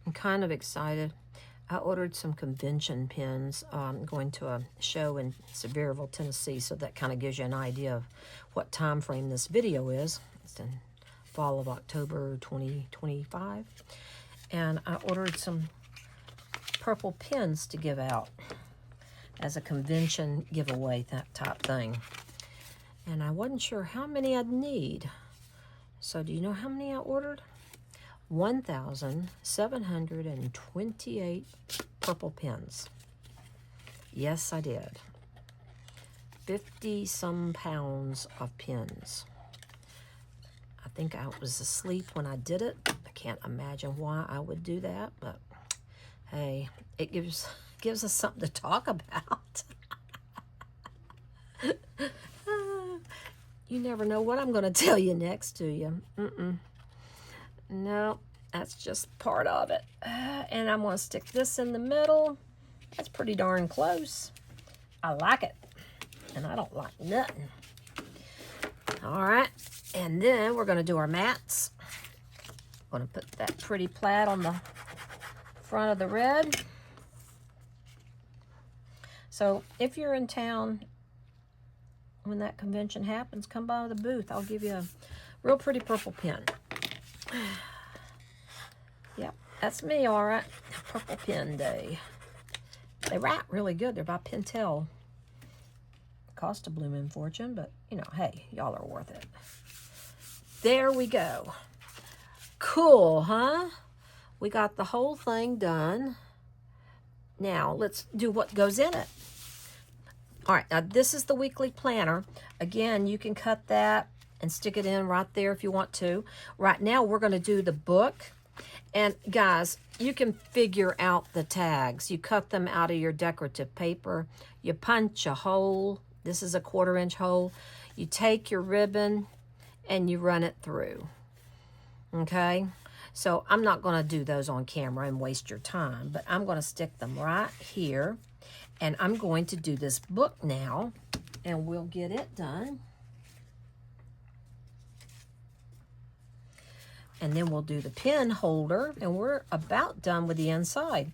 I'm kind of excited. I ordered some convention pins, going to a show in Sevierville, Tennessee, so that kind of gives you an idea of what time frame this video is. It's in fall of October 2025. And I ordered some purple pins to give out as a convention giveaway, that type thing. And I wasn't sure how many I'd need. So do you know how many I ordered? 1,728 purple pins. Yes, I did. 50 some pounds of pins. I think I was asleep when I did it. I can't imagine why I would do that, but hey, it gives us something to talk about. You never know what I'm going to tell you next, do you? No, that's just part of it. And I'm going to stick this in the middle. That's pretty darn close. I like it. And I don't like nothing. All right. And then we're going to do our mats. I'm going to put that pretty plaid on the front of the red. So if you're in town when that convention happens, come by the booth. I'll give you a real pretty purple pin. Yep, that's me, all right. Purple Pin Day. They write really good. They're by Pentel. Cost a blooming fortune, but, you know, hey, y'all are worth it. There we go. Cool, huh? We got the whole thing done. Now, let's do what goes in it. All right, now this is the weekly planner. Again, you can cut that and stick it in right there if you want to. Right now, we're going to do the book. And guys, you can figure out the tags. You cut them out of your decorative paper. You punch a hole. This is a 1/4 inch hole. You take your ribbon and you run it through. Okay? So I'm not going to do those on camera and waste your time, but I'm going to stick them right here. And I'm going to do this book now, and we'll get it done. And then we'll do the pen holder, and we're about done with the inside.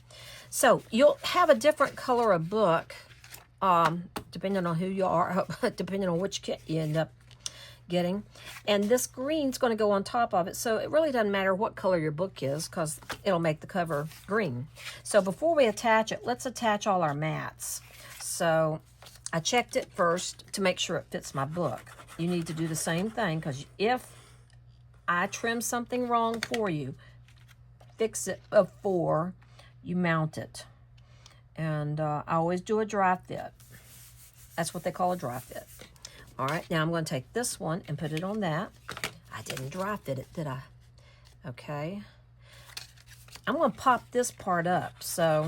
So you'll have a different color of book, depending on who you are, depending on which kit you end up getting. And this green's going to go on top of it, so it really doesn't matter what color your book is, because it'll make the cover green. So before we attach it, let's attach all our mats. So I checked it first to make sure it fits my book. You need to do the same thing, because if I trim something wrong for you, fix it before you mount it. And I always do a dry fit. That's what they call a dry fit. All right, now I'm going to take this one and put it on that. I didn't dry fit it, did I? Okay. I'm going to pop this part up, so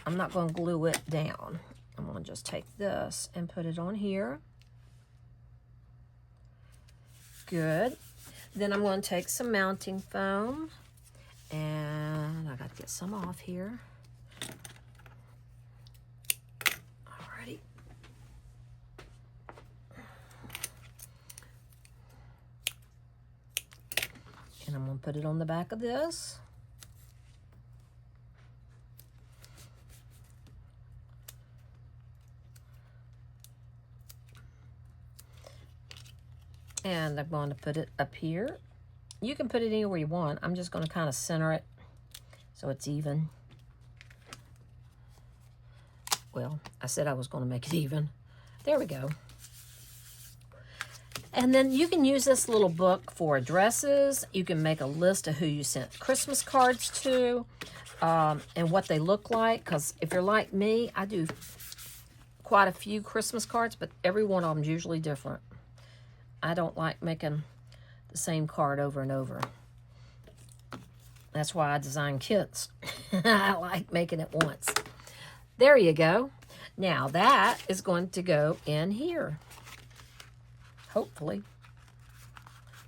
I'm not going to glue it down. I'm going to just take this and put it on here. Good. Then I'm going to take some mounting foam, and I got to get some off here. Alrighty. And I'm going to put it on the back of this. And I'm going to put it up here. You can put it anywhere you want. I'm just going to kind of center it so it's even. Well, I said I was going to make it even. There we go. And then you can use this little book for addresses. You can make a list of who you sent Christmas cards to and what they look like. Because if you're like me, I do quite a few Christmas cards, but every one of them is usually different. I don't like making the same card over and over. That's why I design kits. I like making it once. There you go. Now that is going to go in here. Hopefully.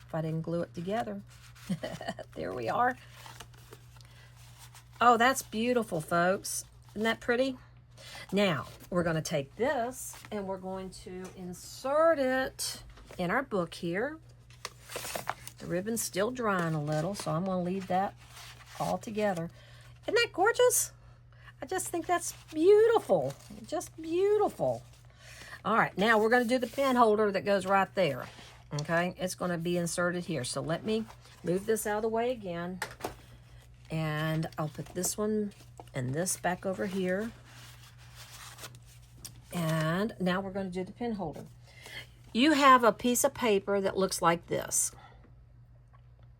If I didn't glue it together. There we are. Oh, that's beautiful, folks. Isn't that pretty? Now, we're going to take this and we're going to insert it in our book here. The ribbon's still drying a little, so I'm going to leave that all together. Isn't that gorgeous? I just think that's beautiful. Just beautiful. All right, now we're going to do the pen holder that goes right there. Okay, it's going to be inserted here. So let me move this out of the way again. And I'll put this one and this back over here. And now we're going to do the pen holder. You have a piece of paper that looks like this.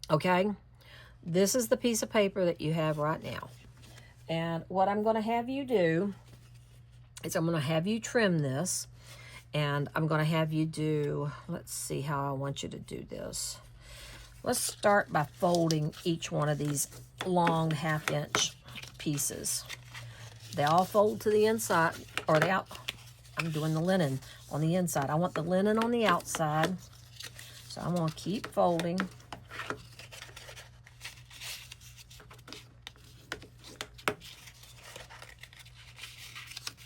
Okay, this is the piece of paper that you have right now. And what I'm going to have you do is I'm going to have you trim this. And I'm going to have you do, let's see how I want you to do this. Let's start by folding each one of these long 1/2 inch pieces. They all fold to the inside, or the out. I'm doing the linen on the inside. I want the linen on the outside. So I'm going to keep folding.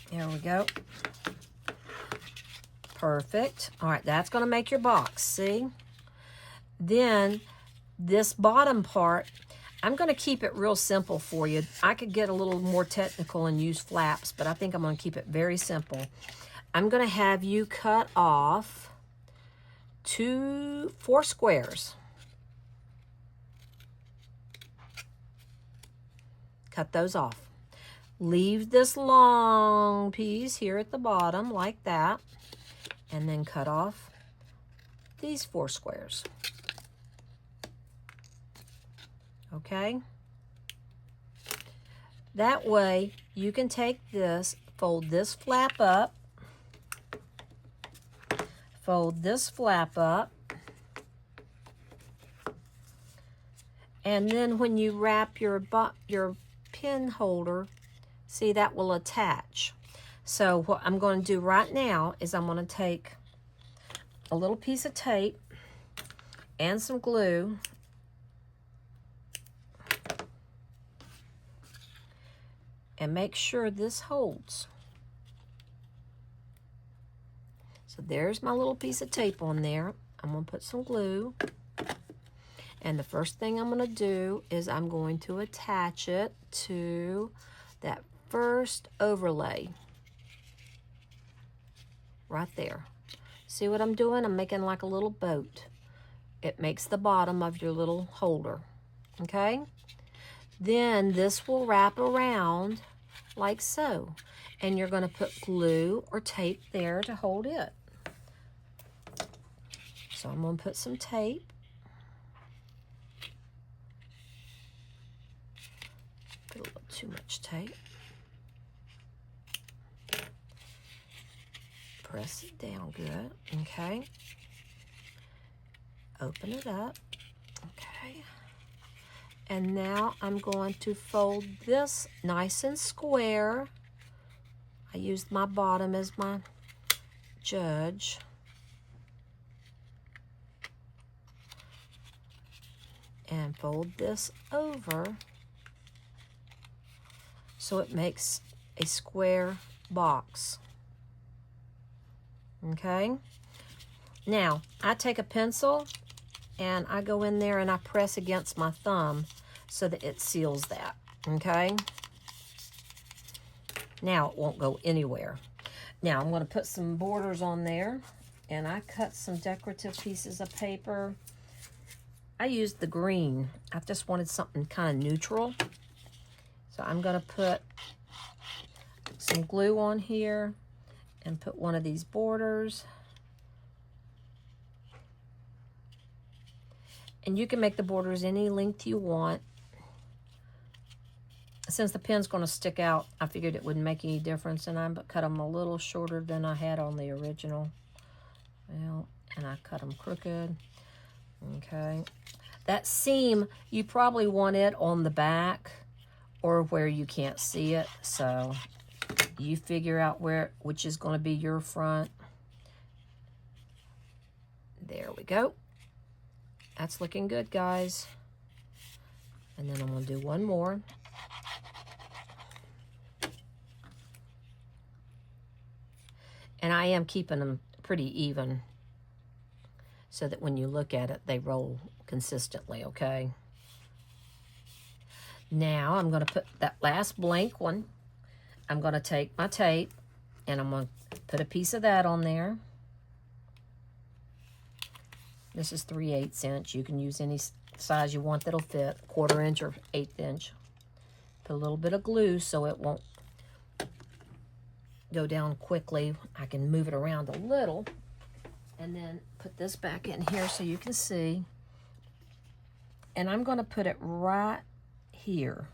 There we go. Perfect. All right, that's going to make your box, see? Then this bottom part, I'm going to keep it real simple for you. I could get a little more technical and use flaps, but I think I'm going to keep it very simple. I'm going to have you cut off 4 squares. Cut those off. Leave this long piece here at the bottom like that. And then cut off these 4 squares. Okay? That way, you can take this, fold this flap up, fold this flap up, and then when you wrap your pen holder, see, that will attach. So what I'm going to do right now is I'm going to take a little piece of tape and some glue and make sure this holds. So there's my little piece of tape on there. I'm going to put some glue. And the first thing I'm going to do is I'm going to attach it to that first overlay. Right there. See what I'm doing? I'm making like a little boat. It makes the bottom of your little holder. Okay? Then this will wrap around like so. And you're going to put glue or tape there to hold it. So I'm going to put some tape. Put a little too much tape. Press it down good, okay? Open it up, okay? And now I'm going to fold this nice and square. I used my bottom as my judge. And fold this over so it makes a square box. Okay, now I take a pencil and I go in there and I press against my thumb so that it seals that, okay? Now it won't go anywhere. Now I'm going to put some borders on there, and I cut some decorative pieces of paper. I used the green. I just wanted something kind of neutral. So I'm going to put some glue on here and put one of these borders. And you can make the borders any length you want. Since the pin's going to stick out, I figured it wouldn't make any difference, and I cut them a little shorter than I had on the original. Well, and I cut them crooked. Okay. That seam, you probably want it on the back or where you can't see it. So you figure out which is going to be your front. There we go. That's looking good, guys. And then I'm going to do one more. And I am keeping them pretty even so that when you look at it, they roll consistently, okay? Now I'm going to put that last blank one. I'm going to take my tape and I'm going to put a piece of that on there. This is 3/8 inch. You can use any size you want that'll fit, 1/4 inch or 1/8 inch. Put a little bit of glue so it won't go down quickly. I can move it around a little and then put this back in here so you can see. And I'm going to put it right here,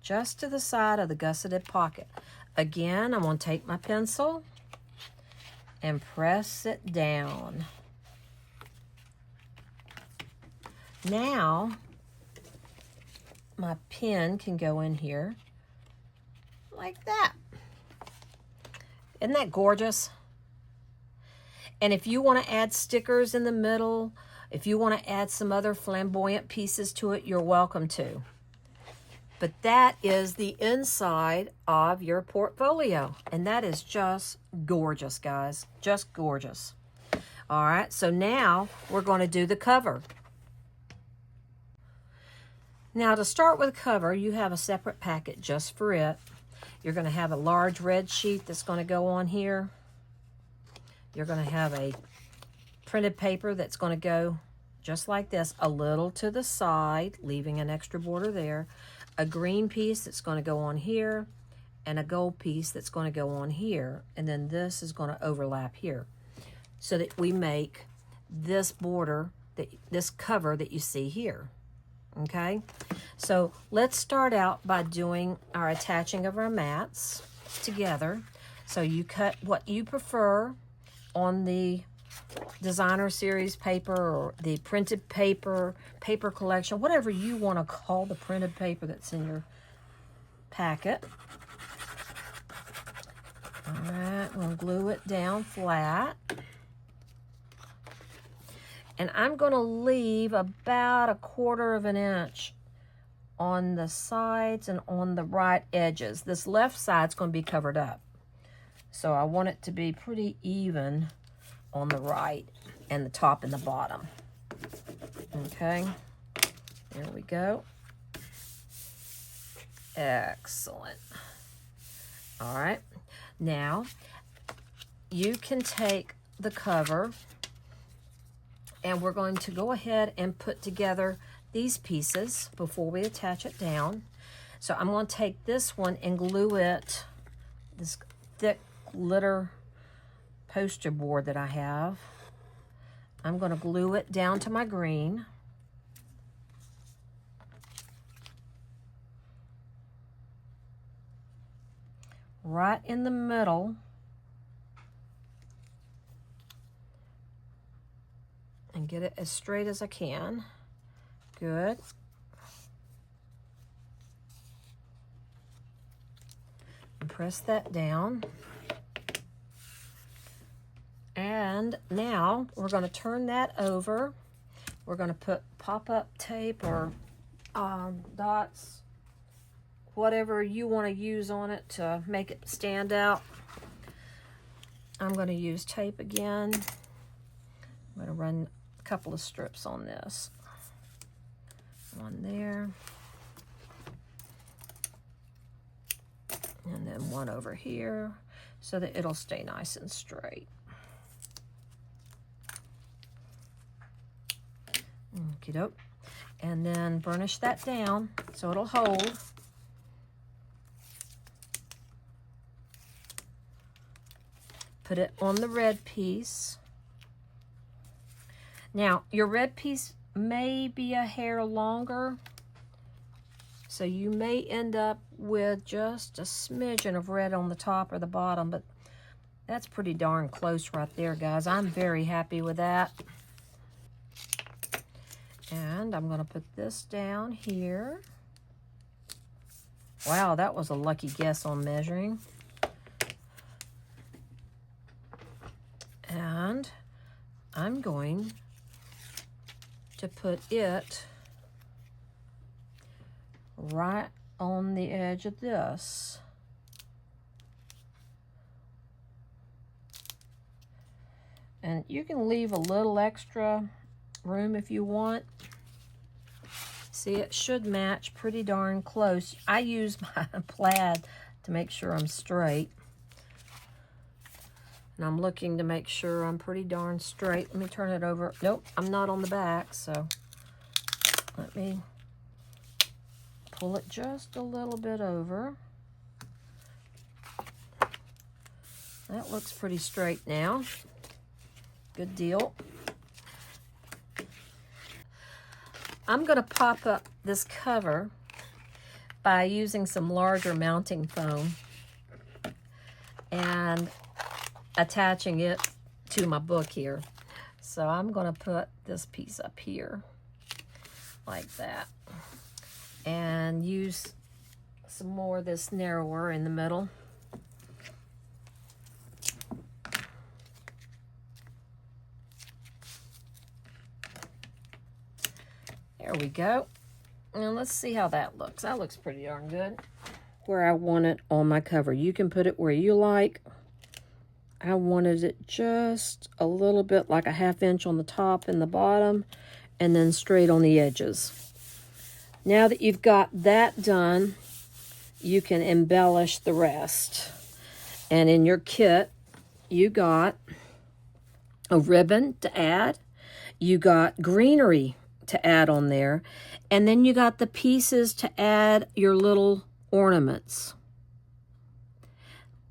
just to the side of the gusseted pocket. Again, I'm going to take my pencil and press it down. Now my pen can go in here like that. Isn't that gorgeous? And if you want to add stickers in the middle, if you want to add some other flamboyant pieces to it, you're welcome to. But that is the inside of your portfolio. And that is just gorgeous, guys. Just gorgeous. All right, so now we're going to do the cover. Now to start with the cover, you have a separate packet just for it. You're going to have a large red sheet that's going to go on here. You're going to have a printed paper that's going to go just like this, a little to the side, leaving an extra border there. A green piece that's going to go on here, and a gold piece that's going to go on here. And then this is going to overlap here so that we make this border, this cover that you see here. Okay, so let's start out by doing our attaching of our mats together. So you cut what you prefer on the designer series paper or the printed paper, paper collection, whatever you want to call the printed paper that's in your packet. All right, we'll glue it down flat. And I'm going to leave about 1/4 inch on the sides and on the right edges. This left side's going to be covered up. So I want it to be pretty even on the right and the top and the bottom. Okay, there we go. Excellent. All right, now you can take the cover, and we're going to go ahead and put together these pieces before we attach it down. So I'm going to take this one and glue it, this thick glitter poster board that I have. I'm going to glue it down to my green. Right in the middle. And get it as straight as I can. Good. And press that down. And now we're going to turn that over. We're going to put pop-up tape or dots, whatever you want to use on it to make it stand out. I'm going to use tape again. I'm going to run a couple of strips on this. One there. And then one over here so that it'll stay nice and straight. Okie doke. And then burnish that down so it'll hold. Put it on the red piece. Now, your red piece may be a hair longer, so you may end up with just a smidgen of red on the top or the bottom, but that's pretty darn close right there, guys. I'm very happy with that. And I'm going to put this down here. Wow, that was a lucky guess on measuring. And I'm going to put it right on the edge of this. And you can leave a little extra room if you want. See, it should match pretty darn close. I use my plaid to make sure I'm straight. And I'm looking to make sure I'm pretty darn straight. Let me turn it over. Nope, I'm not on the back, so let me pull it just a little bit over. That looks pretty straight now. Good deal. I'm going to pop up this cover by using some larger mounting foam and attaching it to my book here. So I'm going to put this piece up here like that and use some more of this narrower in the middle. There we go. And let's see how that looks. That looks pretty darn good. Where I want it on my cover. You can put it where you like. I wanted it just a little bit like a 1/2 inch on the top and the bottom, and then straight on the edges. Now that you've got that done, you can embellish the rest. And in your kit, you got a ribbon to add. You got greenery to add on there. And then you got the pieces to add your little ornaments.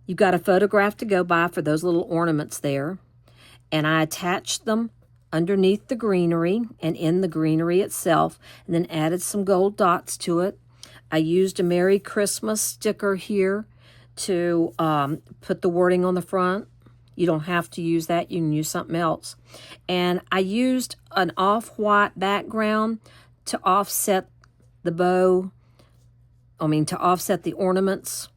You've got a photograph to go by for those little ornaments there. And I attached them underneath the greenery and in the greenery itself, and then added some gold dots to it. I used a Merry Christmas sticker here to put the wording on the front. You don't have to use that. You can use something else. And I used an off-white background to offset the bow. To offset the ornaments,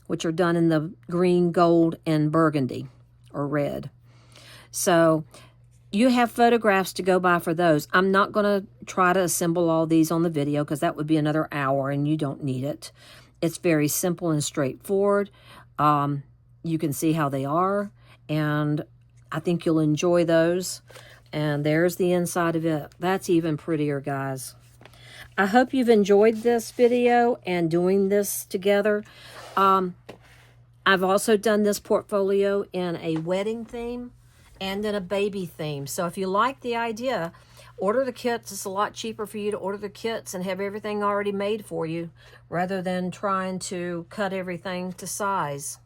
which are done in the green, gold, and burgundy, or red. So you have photographs to go by for those. I'm not going to try to assemble all these on the video because that would be another hour and you don't need it. It's very simple and straightforward. You can see how they are, and I think you'll enjoy those. And there's the inside of it. That's even prettier, guys. I hope you've enjoyed this video and doing this together. I've also done this portfolio in a wedding theme and in a baby theme. So if you like the idea, order the kits. It's a lot cheaper for you to order the kits and have everything already made for you rather than trying to cut everything to size.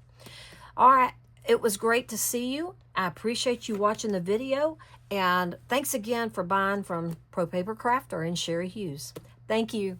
All right, it was great to see you. I appreciate you watching the video, and thanks again for buying from Pro Paper Crafter and Sherry Hughes. Thank you.